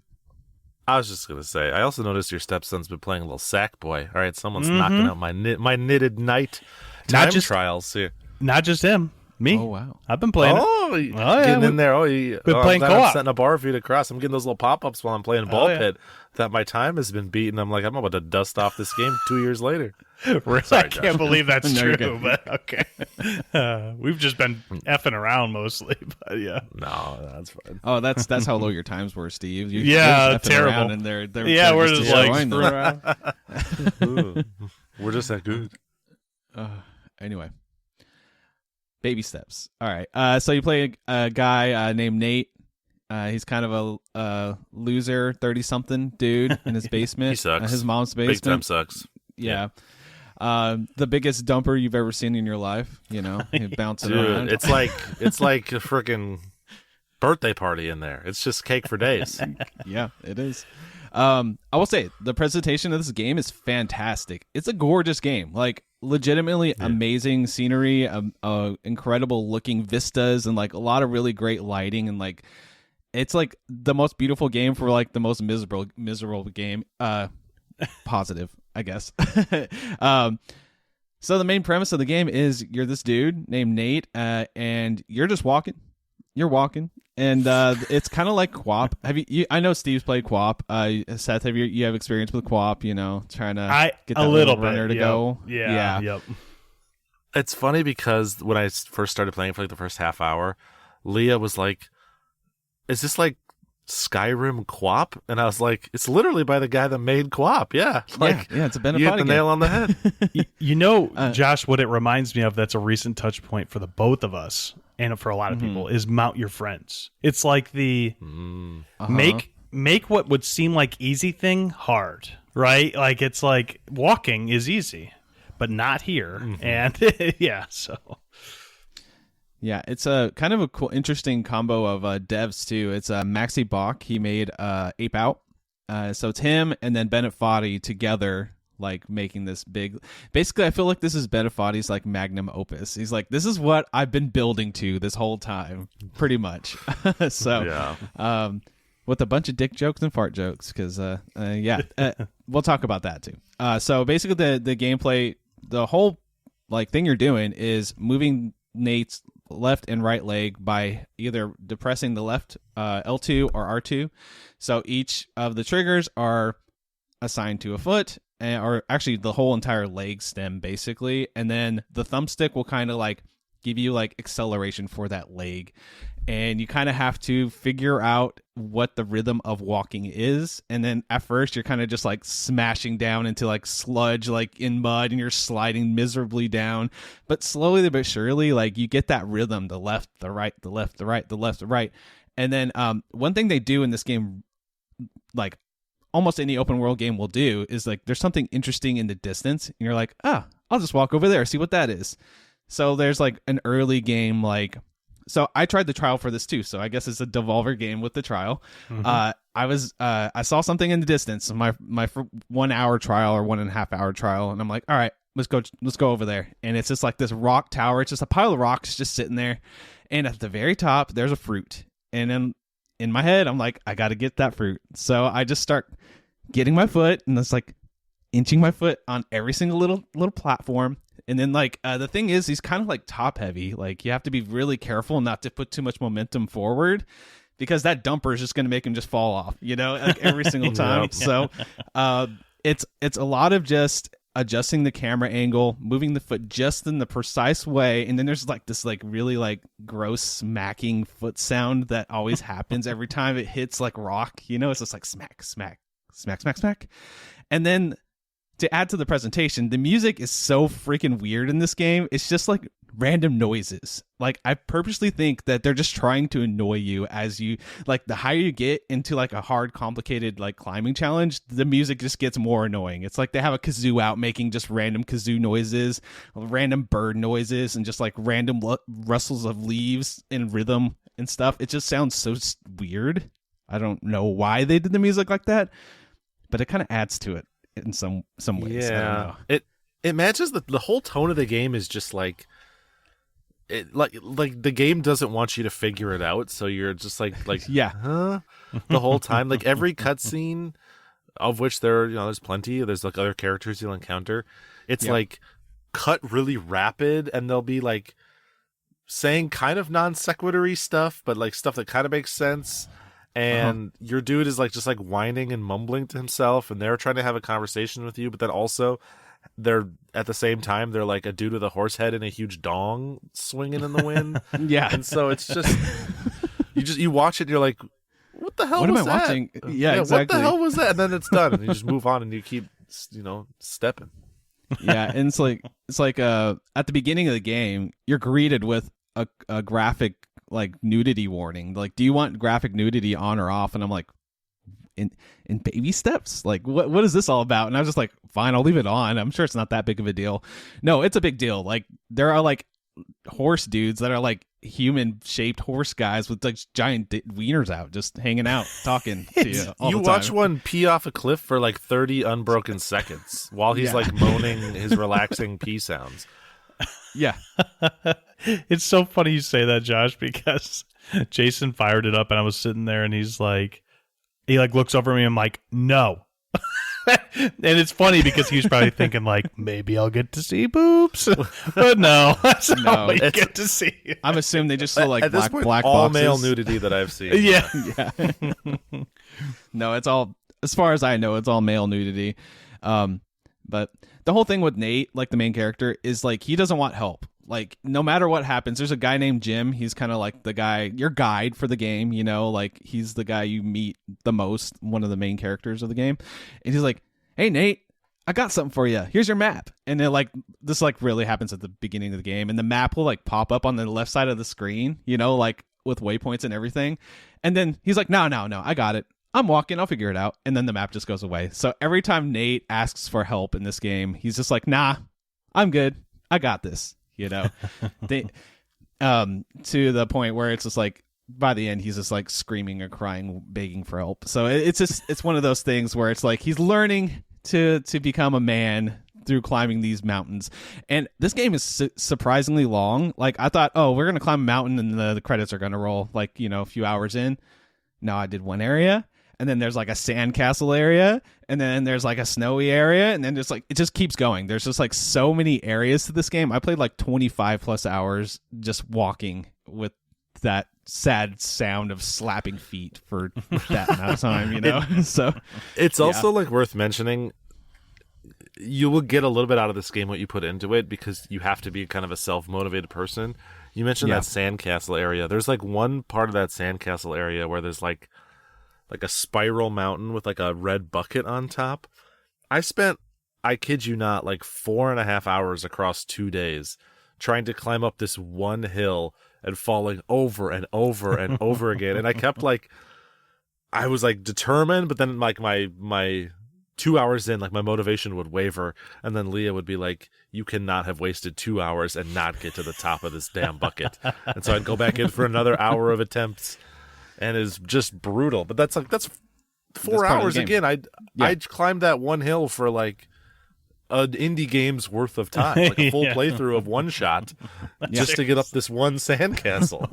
I was just gonna say. I also noticed your stepson's been playing a little Sackboy. All right, someone's knocking out my knitted knight time trials here. not just him, me. Oh wow. I've been playing it. Getting in there. been playing I'm co-op. setting a bar for you to cross. I'm getting those little pop-ups while I'm playing ball yeah. pit. That my time has been beaten. I'm like, I'm about to dust off this game 2 years later. Really? Sorry, I can't believe that's No, you're true, good. but okay. We've just been effing around mostly, but yeah. No, that's fine. Oh, that's how low your times were, Steve. You're Yeah, just effing terrible. around, and they're We're just like destroying them. screwing around. Ooh, we're just that good. Anyway, Baby Steps. All right. So you play a guy named Nate. He's kind of a loser, 30-something dude in his basement. He sucks. His mom's Big basement. time sucks. Yeah. The biggest dumper you've ever seen in your life. He bouncing around. Dude, it's like a freaking birthday party in there. It's just cake for days. Yeah, it is. I will say the presentation of this game is fantastic. It's a gorgeous game, like legitimately amazing scenery, incredible looking vistas, and like a lot of really great lighting, and like it's like the most beautiful game for like the most miserable game. Positive, I guess. So the main premise of the game is you're this dude named Nate, and you're just walking. You're walking, and it's kind of like co-op. Have you? I know Steve's played co-op. Seth, you have experience with co-op? Trying to get that a little runner bit to go. Yeah. Yep. It's funny because when I first started playing for like the first half hour, Leah was like, "Is this like Skyrim co-op?" And I was like, "It's literally by the guy that made co-op." Yeah, like yeah, it's a you hit the nail on the head. Josh, what it reminds me of that's a recent touch point for the both of us and for a lot of people is mount your friends. It's like the make what would seem like easy thing hard, right? Like it's like walking is easy, but not here. And yeah, so Yeah, it's a kind of a cool, interesting combo of devs too. It's Maxi Bach. He made Ape Out. So it's him and then Bennett Foddy together, like making this big. Basically, I feel like this is Bennett Foddy's like magnum opus. He's like, this is what I've been building to this whole time, pretty much. So, with a bunch of dick jokes and fart jokes, because we'll talk about that too. So basically, the gameplay, the whole like thing you're doing is moving Nate's left and right leg by either depressing the left L2 or R2. So each of the triggers are assigned to a foot, or actually the whole entire leg stem basically, and then the thumbstick will kind of like give you like acceleration for that leg, and you kind of have to figure out what the rhythm of walking is. And then at first you're kind of just like smashing down into like sludge, like in mud, and you're sliding miserably down, but slowly but surely like you get that rhythm, the left, the right, the left, the right, the left, the right. And then one thing they do in this game, like almost any open world game will do, is like there's something interesting in the distance, and you're like, I'll just walk over there, see what that is. So there's like an early game, like, so I tried the trial for this too, so I guess it's a Devolver game with the trial. I saw something in the distance, my 1 hour trial or 1.5 hour trial, and I'm like, all right, let's go over there. And it's just like this rock tower. It's just a pile of rocks just sitting there, and at the very top there's a fruit. And then in my head I'm like, I gotta get that fruit. So I just start getting my foot, and it's like inching my foot on every single little platform. And then like the thing is, he's kind of like top heavy. Like you have to be really careful not to put too much momentum forward, because that dumper is just going to make him just fall off, like every single time. So it's a lot of just adjusting the camera angle, moving the foot just in the precise way. And then there's like this like really like gross smacking foot sound that always happens every time it hits like rock, it's just like smack, smack, smack, smack, smack. And then to add to the presentation, the music is so freaking weird in this game. It's just like random noises. Like I purposely think that they're just trying to annoy you as you, like, the higher you get into like a hard, complicated like climbing challenge, the music just gets more annoying. It's like they have a kazoo out making just random kazoo noises, random bird noises, and just like random rustles of leaves in rhythm and stuff. It just sounds so weird. I don't know why they did the music like that, but it kind of adds to it in some ways. Yeah, it matches the whole tone of the game is just like like the game doesn't want you to figure it out, so you're just like yeah, the whole time. Like every cutscene, of which there's plenty. There's like other characters you'll encounter. It's like cut really rapid, and they'll be like saying kind of non sequitur-y stuff, but like stuff that kind of makes sense. And your dude is like just like whining and mumbling to himself, and they're trying to have a conversation with you, but then also they're at the same time they're like a dude with a horse head and a huge dong swinging in the wind. Yeah, and so it's just you watch it and you're like, what the hell what was am I that? watching? Yeah, exactly. What the hell was that? And then it's done, and you just move on, and you keep stepping. Yeah, and it's like at the beginning of the game you're greeted with a graphic like nudity warning. Like, do you want graphic nudity on or off? And I'm like, in baby steps, like what is this all about? And I was just like, fine, I'll leave it on. I'm sure it's not that big of a deal. No, it's a big deal. Like there are like horse dudes that are like human shaped horse guys with like giant wieners out, just hanging out talking to you all you the time. Watch one pee off a cliff for like 30 unbroken seconds while he's like moaning his relaxing pee sounds. Yeah. It's so funny you say that, Josh, because Jason fired it up and I was sitting there and he looks over at me and I'm like, no. And it's funny because he was probably thinking like, maybe I'll get to see boobs. But no, that's not what you get to see. I'm assuming they just saw like black all boxes. male nudity that I've seen. Yeah. No, it's all, as far as I know, it's all male nudity. But the whole thing with Nate, like the main character, is like he doesn't want help. Like no matter what happens, there's a guy named Jim. He's kind of like the guy, your guide for the game, like he's the guy you meet the most, one of the main characters of the game. And he's like, hey Nate, I got something for you. Here's your map. And then like this like really happens at the beginning of the game, and the map will like pop up on the left side of the screen, like with waypoints and everything. And then he's like, no, I got it. I'm walking, I'll figure it out. And then the map just goes away. So every time Nate asks for help in this game, he's just like, nah, I'm good. I got this. They, to the point where it's just like by the end he's just like screaming or crying, begging for help. So it's one of those things where it's like he's learning to become a man through climbing these mountains. And this game is surprisingly long. Like I thought, we're gonna climb a mountain and the credits are gonna roll like a few hours in. No, I did one area, and then there's like a sandcastle area, and then there's like a snowy area, and then just like it just keeps going. There's just like so many areas to this game. I played like 25 plus hours just walking with that sad sound of slapping feet for that amount of time, you know? So it's also like worth mentioning, you will get a little bit out of this game what you put into it because you have to be kind of a self-motivated person. You mentioned that sandcastle area. There's like one part of that sandcastle area where there's like a spiral mountain with like a red bucket on top. I kid you not, like 4.5 hours across 2 days trying to climb up this one hill and falling over and over and over again. And I kept like, I was like determined, but then like my 2 hours in, like my motivation would waver. And then Leah would be like, you cannot have wasted 2 hours and not get to the top of this damn bucket. And so I'd go back in for another hour of attempts, and it's just brutal. But that's 4 hours again. I climbed that one hill for like an indie game's worth of time, like a full playthrough of one shot, just to get up this one sandcastle.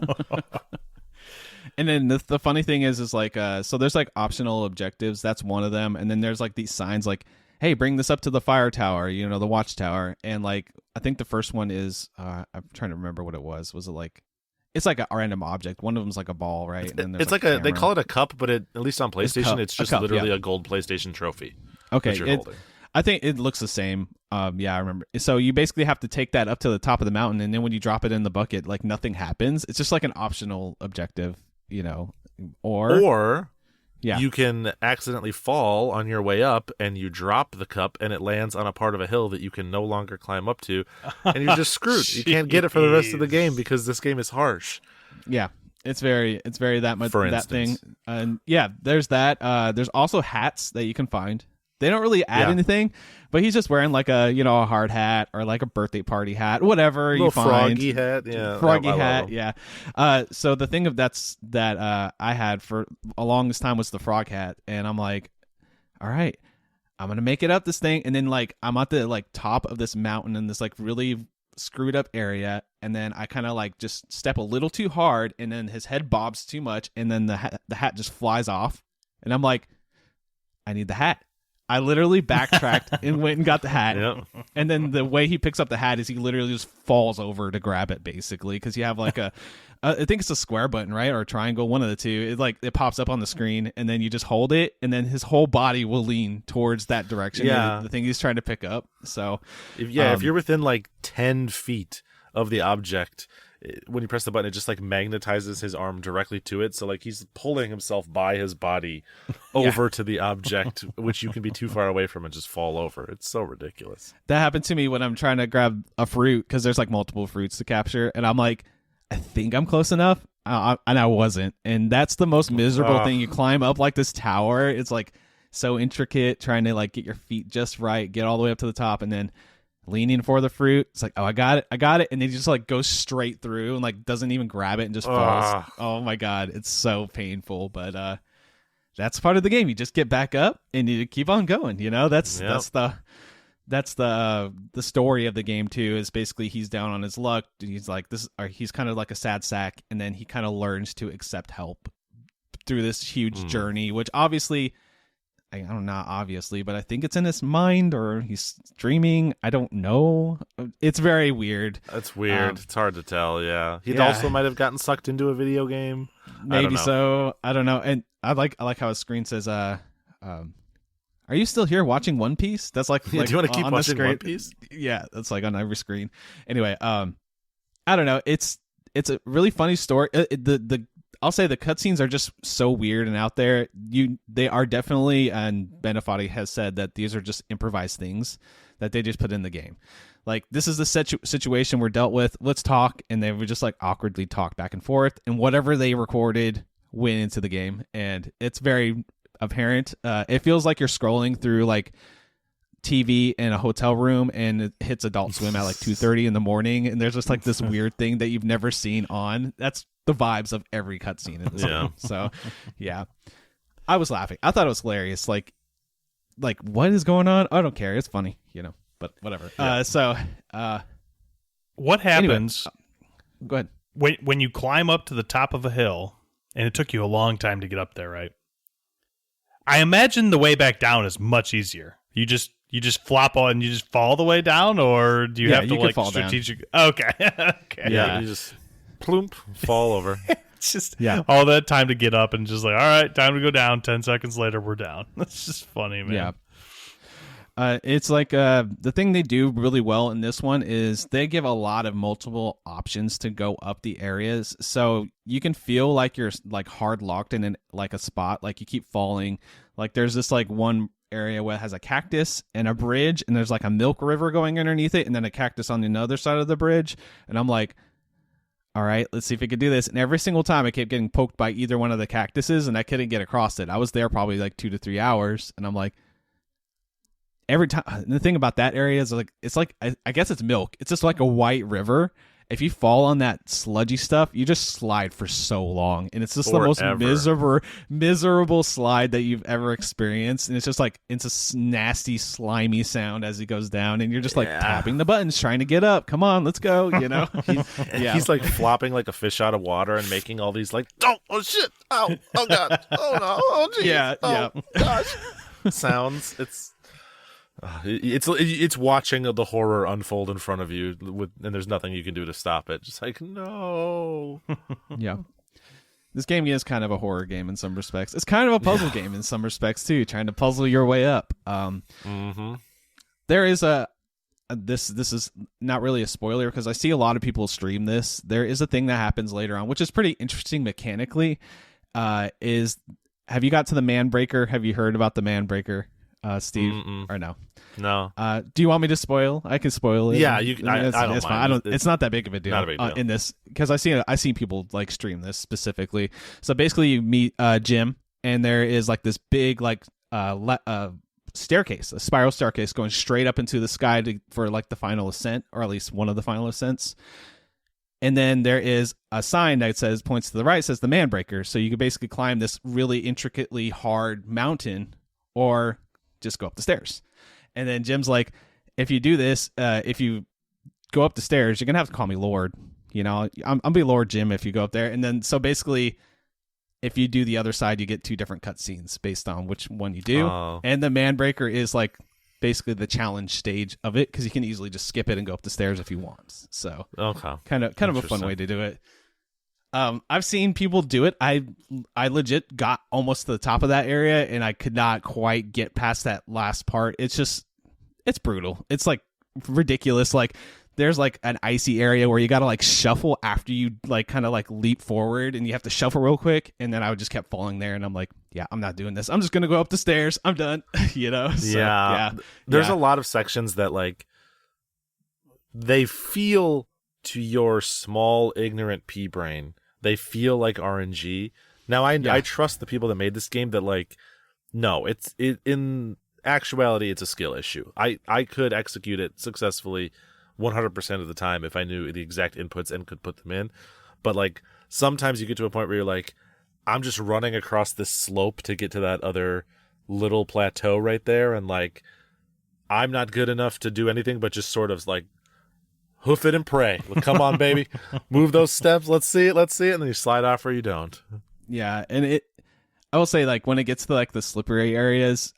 And then the funny thing is like, so there's like optional objectives. That's one of them. And then there's like these signs like, hey, bring this up to the fire tower, you know, the watchtower. And like, I think the first one is, I'm trying to remember what it was. Was it like, it's like a random object. One of them's like a ball, right? And then it's like a, they call it a cup, but at least on PlayStation, it's just literally a gold PlayStation trophy. Okay. I think it looks the same. Yeah, I remember. So you basically have to take that up to the top of the mountain, and then when you drop it in the bucket, like nothing happens. It's just like an optional objective, you know. Or you can accidentally fall on your way up, and you drop the cup, and it lands on a part of a hill that you can no longer climb up to, and you're just screwed. You can't get it for the rest of the game because this game is harsh. Yeah. It's very that much that thing. And yeah, there's that. There's also hats that you can find. They don't really add anything, but he's just wearing like a, you know, a hard hat or like a birthday party hat, whatever you find. Froggy hat, yeah. Froggy hat, yeah. So the thing that I had for a longest time was the frog hat, and I'm like, all right, I'm gonna make it up this thing, and then like I'm at the like top of this mountain in this like really screwed up area, and then I kind of like just step a little too hard, and then his head bobs too much, and then the hat just flies off, and I'm like, I need the hat. I literally backtracked and went and got the hat. Yep. And then the way he picks up the hat is he literally just falls over to grab it, basically, because you have like I think it's a square button, right, or a triangle, one of the two. It pops up on the screen, and then you just hold it, and then his whole body will lean towards that direction. Yeah, the thing he's trying to pick up. So, if you're within like 10 feet of the object, when you press the button, it just like magnetizes his arm directly to it. So like he's pulling himself by his body over to the object, which you can be too far away from and just fall over. It's so ridiculous. That happened to me when I'm trying to grab a fruit, because there's like multiple fruits to capture, and I'm like, I think I'm close enough, and I wasn't. And that's the most miserable thing. You climb up like this tower. It's like so intricate, trying to like get your feet just right, get all the way up to the top, and then leaning for the fruit. It's like, oh, I got it, and then he just like goes straight through and like doesn't even grab it and just falls. Oh my god, it's so painful. But that's part of the game. You just get back up and you keep on going. You know, that's the story of the game too. Is basically he's down on his luck. He's like he's kind of like a sad sack, and then he kind of learns to accept help through this huge journey, which obviously, I don't know, obviously, but I think it's in his mind, or he's dreaming. I don't know. It's very weird. That's weird. It's hard to tell. Yeah, he also might have gotten sucked into a video game. Maybe so. I don't know. And I like how his screen says, "Are you still here watching One Piece?" That's like, do you want to keep watching One Piece? Yeah, that's like on every screen. Anyway, I don't know. It's a really funny story. I'll say the cutscenes are just so weird and out there. They are definitely, and Benefati has said that these are just improvised things that they just put in the game. Like, this is the situation we're dealt with. Let's talk, and they would just like awkwardly talk back and forth, and whatever they recorded went into the game, and it's very apparent. It feels like you're scrolling through like TV in a hotel room, and it hits Adult Swim at like 2:30 in the morning, and there's just like this weird thing that you've never seen on. That's the vibes of every cutscene in this game. So yeah, I was laughing. I thought it was hilarious. Like what is going on? I don't care. It's funny, you know, but whatever. What happens go ahead. when you climb up to the top of a hill, and it took you a long time to get up there, right? I imagine the way back down is much easier. You just flop on and you just fall the way down, or do you have to like fall strategic? Down. Okay. Okay. Yeah, you just plump, fall over. It's just all that time to get up and just like, all right, time to go down. 10 seconds later, we're down. That's just funny, man. Yeah. It's like the thing they do really well in this one is they give a lot of multiple options to go up the areas, so you can feel like you're like hard locked in like a spot, like you keep falling. Like there's this like one area where it has a cactus and a bridge, and there's like a milk river going underneath it, and then a cactus on the other side of the bridge, and I'm like, all right, let's see if we can do this. And every single time I kept getting poked by either one of the cactuses, and I couldn't get across it. I was there probably like 2 to 3 hours, and I'm like, every time. The thing about that area is like, it's like, I guess it's milk. It's just like a white river. If you fall on that sludgy stuff, you just slide for so long, and it's just the most miserable slide that you've ever experienced. And it's just like, it's a nasty, slimy sound as it goes down, and you're just like tapping the buttons, trying to get up. Come on, let's go. You know, he's like flopping like a fish out of water and making all these like, oh shit, oh god, oh no, oh geez, gosh, sounds. It's watching the horror unfold in front of you, and there's nothing you can do to stop it. Just like, no. Yeah. This game is kind of a horror game in some respects. It's kind of a puzzle game in some respects too, trying to puzzle your way up. There is this is not really a spoiler because I see a lot of people stream this. There is a thing that happens later on, which is pretty interesting mechanically. Have you got to the man breaker? Have you heard about the man breaker? Steve, or no? No. Do you want me to spoil? I can spoil it. Yeah, you can. I don't mind. It's not that big of a deal. Not a big deal. In this, because I see people like stream this specifically. So basically, you meet Jim, and there is like this big like staircase, a spiral staircase going straight up into the sky for like the final ascent, or at least one of the final ascents. And then there is a sign that points to the right, says the man breaker. So you can basically climb this really intricately hard mountain, or just go up the stairs. And then Jim's like, if you do this, if you go up the stairs, you're going to have to call me Lord. You know, I'll be Lord Jim if you go up there. And then, so basically, if you do the other side, you get 2 different cutscenes based on which one you do. Oh. And the man breaker is like basically the challenge stage of it, because you can easily just skip it and go up the stairs if you want. So kind of a fun way to do it. I've seen people do it. I legit got almost to the top of that area, and I could not quite get past that last part. It's brutal. It's like ridiculous. Like there's like an icy area where you got to like shuffle after you like kind of like leap forward, and you have to shuffle real quick. And then I just kept falling there, and I'm like, yeah, I'm not doing this. I'm just going to go up the stairs. I'm done. You know? So, yeah. There's a lot of sections that like they feel, to your small ignorant pea brain, they feel like RNG. Now I trust the people that made this game that like, no, in actuality it's a skill issue. I could execute it successfully 100% of the time if I knew the exact inputs and could put them in. But like sometimes you get to a point where you're like, I'm just running across this slope to get to that other little plateau right there, and like I'm not good enough to do anything but just sort of like hoof it and pray. Well, come on, baby. Move those steps. Let's see it. And then you slide off or you don't. Yeah. And I will say, like, when it gets to like the slippery areas,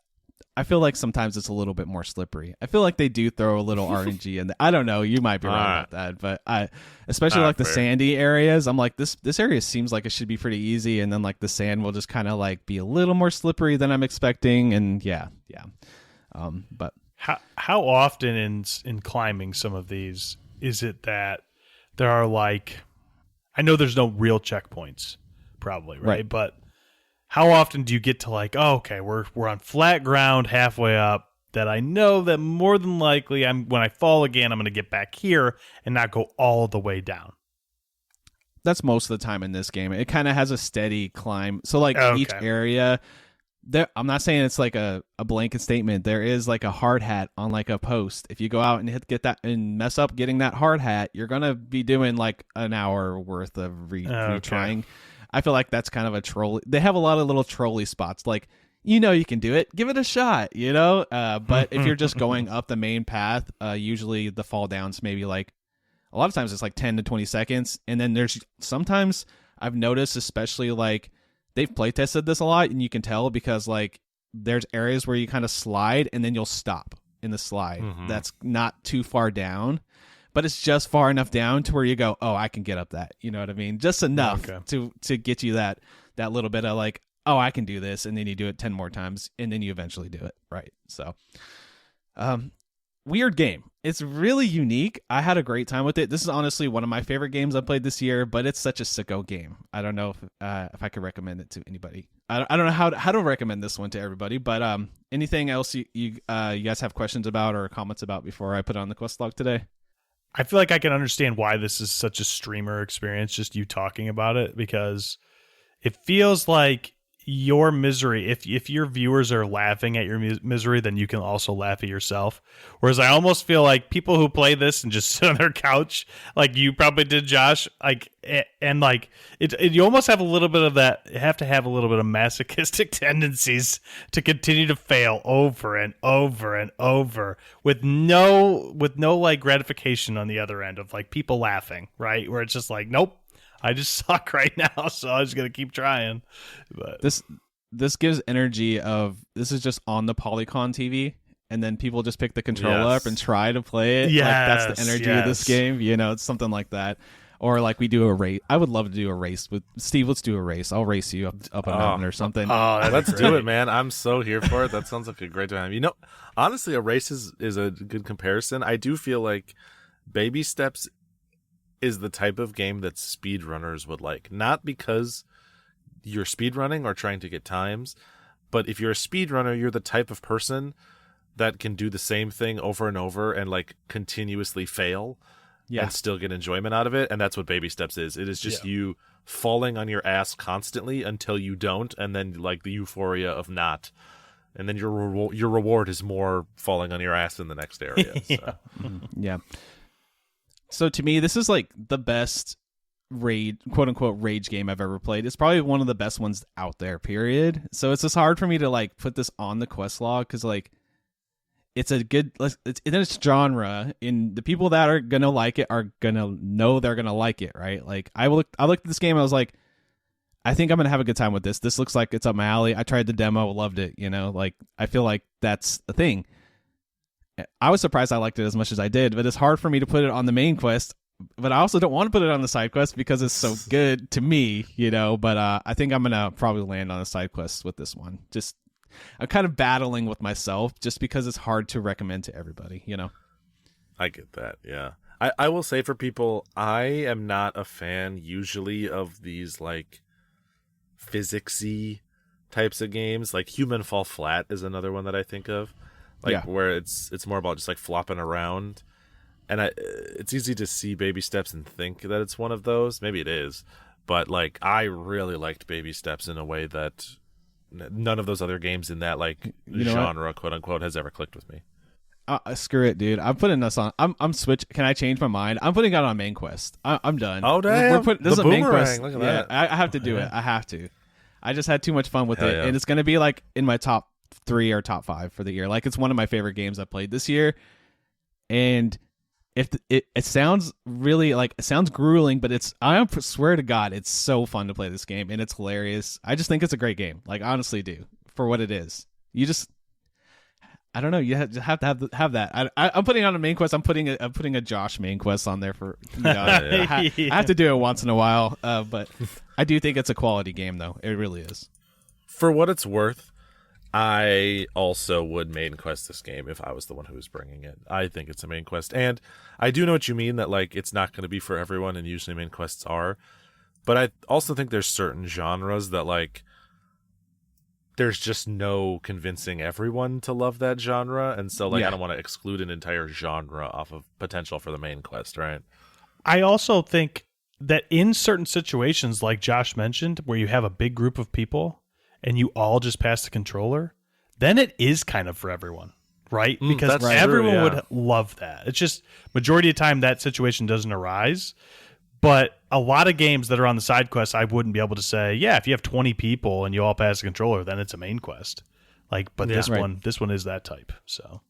I feel like sometimes it's a little bit more slippery. I feel like they do throw a little RNG in there. I don't know. You might be right about that. But especially like the sandy areas, I'm like, this area seems like it should be pretty easy. And then like the sand will just kind of like be a little more slippery than I'm expecting. And yeah. But how often in climbing some of these is it that there are like, I know there's no real checkpoints probably, right? But how often do you get to like, oh, okay, we're on flat ground halfway up, that I know that more than likely when I fall again, I'm going to get back here and not go all the way down? That's most of the time in this game. It kind of has a steady climb. So like each area, I'm not saying it's like a blanket statement. There is like a hard hat on like a post. If you go out and get that and mess up getting that hard hat, you're going to be doing like an hour worth of retrying. I feel like that's kind of a troll. They have a lot of little trolley spots. Like, you can do it. Give it a shot, But if you're just going up the main path, usually the fall downs maybe like, a lot of times it's like 10 to 20 seconds. And then there's sometimes I've noticed, especially like they've play tested this a lot, and you can tell because like there's areas where you kind of slide and then you'll stop in the slide. That's not too far down. but it's just far enough down to where you go, oh, I can get up that. You know what I mean? Just enough to get you that little bit of like, oh, I can do this, and then you do it 10 more times, and then you eventually do it, right? So, weird game. It's really unique. I had a great time with it. This is honestly one of my favorite games I played this year, but it's such a sicko game. I don't know if I could recommend it to anybody. I don't know how to recommend this one to everybody, but anything else you guys have questions about or comments about before I put on the quest log today? I feel like I can understand why this is such a streamer experience, just you talking about it, because it feels like your misery, if your viewers are laughing at your misery, then you can also laugh at yourself. Whereas I almost feel like people who play this and just sit on their couch, like you probably did, Josh, like, and like you almost have a little bit of that. You have to have a little bit of masochistic tendencies to continue to fail over and over and over with no like gratification on the other end of like people laughing, right? Where it's just like, nope, I just suck right now, so I'm just gonna keep trying. But this gives energy of this is just on the Polycon TV, and then people just pick the controller up and try to play it. Yes, like that's the energy of this game. You know, it's something like that. Or like we do a race. I would love to do a race with Steve. Let's do a race. I'll race you up a mountain or something. Oh, let's do it, man. I'm so here for it. That sounds like a great time. You know, honestly, a race is a good comparison. I do feel like Baby Steps is the type of game that speedrunners would like. Not because you're speedrunning or trying to get times, but if you're a speedrunner, you're the type of person that can do the same thing over and over and like continuously fail and still get enjoyment out of it. And that's what Baby Steps is. It is just you falling on your ass constantly until you don't, and then like the euphoria of not. And then your reward is more falling on your ass in the next area. So. Yeah. So to me, this is like the best quote unquote rage game I've ever played. It's probably one of the best ones out there, period. So it's just hard for me to like put this on the quest log because like it's a good, it's genre, and the people that are gonna like it are gonna know they're gonna like it, right? Like I looked at this game, I was like, I think I'm gonna have a good time with this. This looks like it's up my alley. I tried the demo, loved it. You know, like I feel like that's the thing. I was surprised I liked it as much as I did, but it's hard for me to put it on the main quest. But I also don't want to put it on the side quest because it's so good to me, you know. But I think I'm gonna probably land on a side quest with this one. Just I'm kind of battling with myself just because it's hard to recommend to everybody, you know. I get that, yeah. I will say for people, I am not a fan usually of these like physicsy types of games. Like Human Fall Flat is another one that I think of. Like where it's more about just like flopping around, and it's easy to see Baby Steps and think that it's one of those. Maybe it is, but like I really liked Baby Steps in a way that none of those other games in that like genre, quote unquote, has ever clicked with me. Screw it, dude. I'm putting this on. I'm switch. Can I change my mind? I'm putting it on main quest. I'm done. Oh damn! This is a main quest. Look at that. I have to do it. I have to. I just had too much fun with it, and it's gonna be like in my top 3 or top 5 for the year. Like it's one of my favorite games I played this year, and if it sounds really like it sounds grueling, but I swear to God, it's so fun to play this game, and it's hilarious. I just think it's a great game. Like honestly, do for what it is. You just I don't know. You have to have that. I'm putting on a main quest. I'm putting a Josh main quest on there for. You know, I have to do it once in a while, but I do think it's a quality game, though. It really is. For what it's worth, I also would main quest this game if I was the one who was bringing it. I think it's a main quest, and I do know what you mean that like it's not going to be for everyone, and usually main quests are. But I also think there's certain genres that like there's just no convincing everyone to love that genre, and so like I don't want to exclude an entire genre off of potential for the main quest, right? I also think that in certain situations, like Josh mentioned, where you have a big group of people and you all just pass the controller, then it is kind of for everyone, right? Because everyone would love that. It's just majority of the time that situation doesn't arise. But a lot of games that are on the side quest, I wouldn't be able to say, yeah, if you have 20 people and you all pass the controller, then it's a main quest. Like, but this one is that type. So,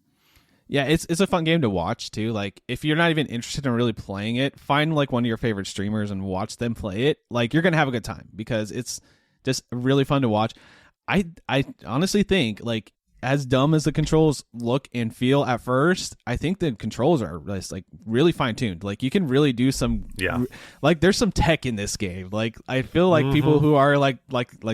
yeah, it's a fun game to watch too. Like, if you're not even interested in really playing it, find like one of your favorite streamers and watch them play it. Like, you're gonna have a good time because it's just really fun to watch. I honestly think like as dumb as the controls look and feel at first, I think the controls are just like really fine tuned. Like you can really do some, like there's some tech in this game. Like I feel like people who are like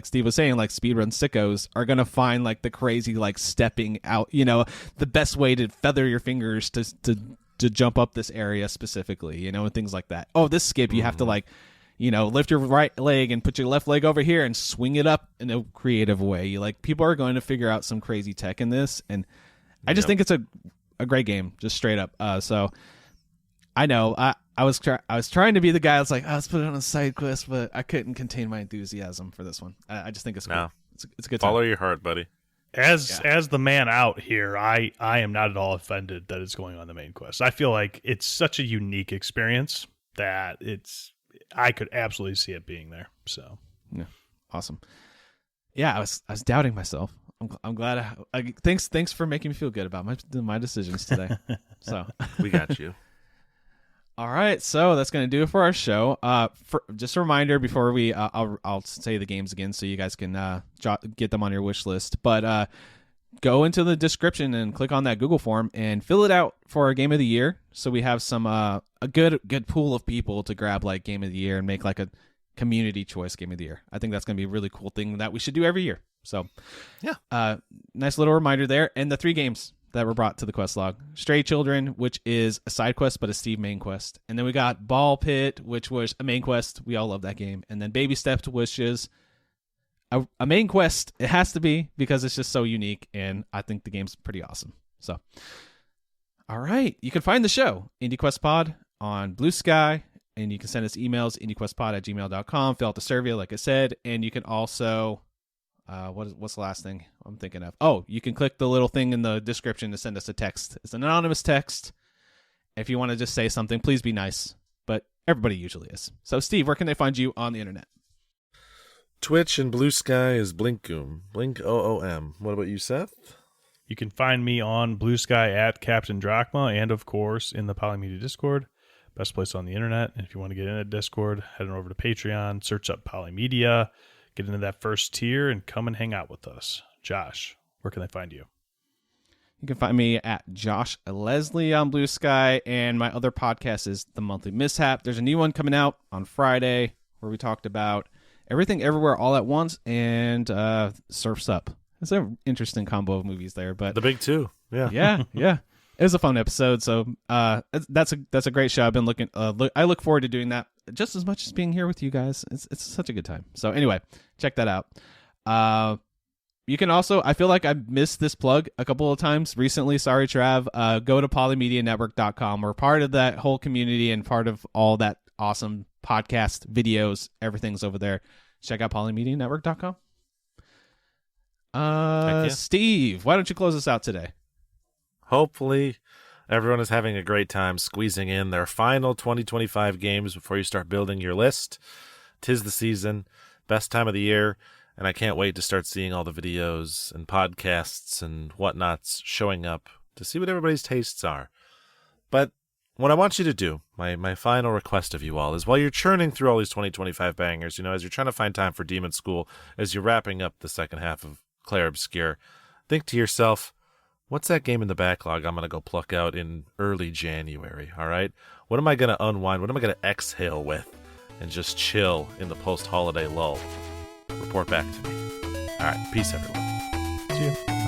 Steve was saying, like speedrun sickos are gonna find like the crazy like stepping out, you know, the best way to feather your fingers to jump up this area specifically, you know, and things like that. Oh, this skip you have to like, you know, lift your right leg and put your left leg over here and swing it up in a creative way. Like people are going to figure out some crazy tech in this, and I just think it's a great game, just straight up. So I know I was trying to be the guy that's like, let's put it on a side quest, but I couldn't contain my enthusiasm for this one. I just think it's cool. No. It's a good time. Follow your heart, buddy. As the man out here, I am not at all offended that it's going on the main quest. I feel like it's such a unique experience that I could absolutely see it being there. So yeah, awesome. Yeah, I was doubting myself. I'm glad. Thanks for making me feel good about my decisions today. So we got you. All right, so that's going to do it for our show. Just a reminder before we, I'll say the games again so you guys can get them on your wish list. But go into the description and click on that Google form and fill it out for our Game of the Year. So we have some a good pool of people to grab like Game of the Year and make like a community choice Game of the Year. I think that's going to be a really cool thing that we should do every year. So yeah, nice little reminder there. And the 3 games that were brought to the quest log: Stray Children, which is a side quest but a Steve main quest, and then we got Ball Pit, which was a main quest. We all love that game. And then Baby Steps, which is a main quest. It has to be because it's just so unique, and I think the game's pretty awesome. So all right, you can find the show IndieQuest Pod on Blue Sky, and you can send us emails IndieQuestPod@gmail.com. Fill out the survey like I said, and you can also what's the last thing I'm thinking of? Oh, you can click the little thing in the description to send us a text. It's an anonymous text. If you want to just say something, please be nice. But everybody usually is. So, Steve, where can they find you on the internet? Twitch and Blue Sky is Blinkoom. Blink OOM. What about you, Seth? you can find me on Blue Sky at Captain Drachma, and of course in the Polymedia Discord. Best place on the internet. And if you want to get in a Discord, head on over to Patreon, search up Polymedia, get into that first tier, and come and hang out with us. Josh, where can they find you? You can find me at Josh Leslie on Blue Sky, and my other podcast is The Monthly Mishap. There's a new one coming out on Friday where we talked about Everything Everywhere All at Once and Surf's Up. It's an interesting combo of movies there, but the big two, yeah. It was a fun episode, so that's a great show. I've been looking. I look forward to doing that just as much as being here with you guys. It's such a good time. So anyway, check that out. You can also, I feel like I missed this plug a couple of times recently. Sorry, Trav. Go to polymedianetwork.com. We're part of that whole community and part of all that awesome podcast videos. Everything's over there. Check out polymedianetwork.com. Steve, why don't you close us out today? Hopefully everyone is having a great time squeezing in their final 2025 games before you start building your list. 'Tis the season, best time of the year, and I can't wait to start seeing all the videos and podcasts and whatnots showing up to see what everybody's tastes are. But what I want you to do, my final request of you all, is while you're churning through all these 2025 bangers, as you're trying to find time for Demon School, as you're wrapping up the second half of Claire Obscure, think to yourself, what's that game in the backlog I'm going to go pluck out in early January, all right? What am I going to unwind? What am I going to exhale with and just chill in the post-holiday lull? Report back to me. All right, peace, everyone. See you.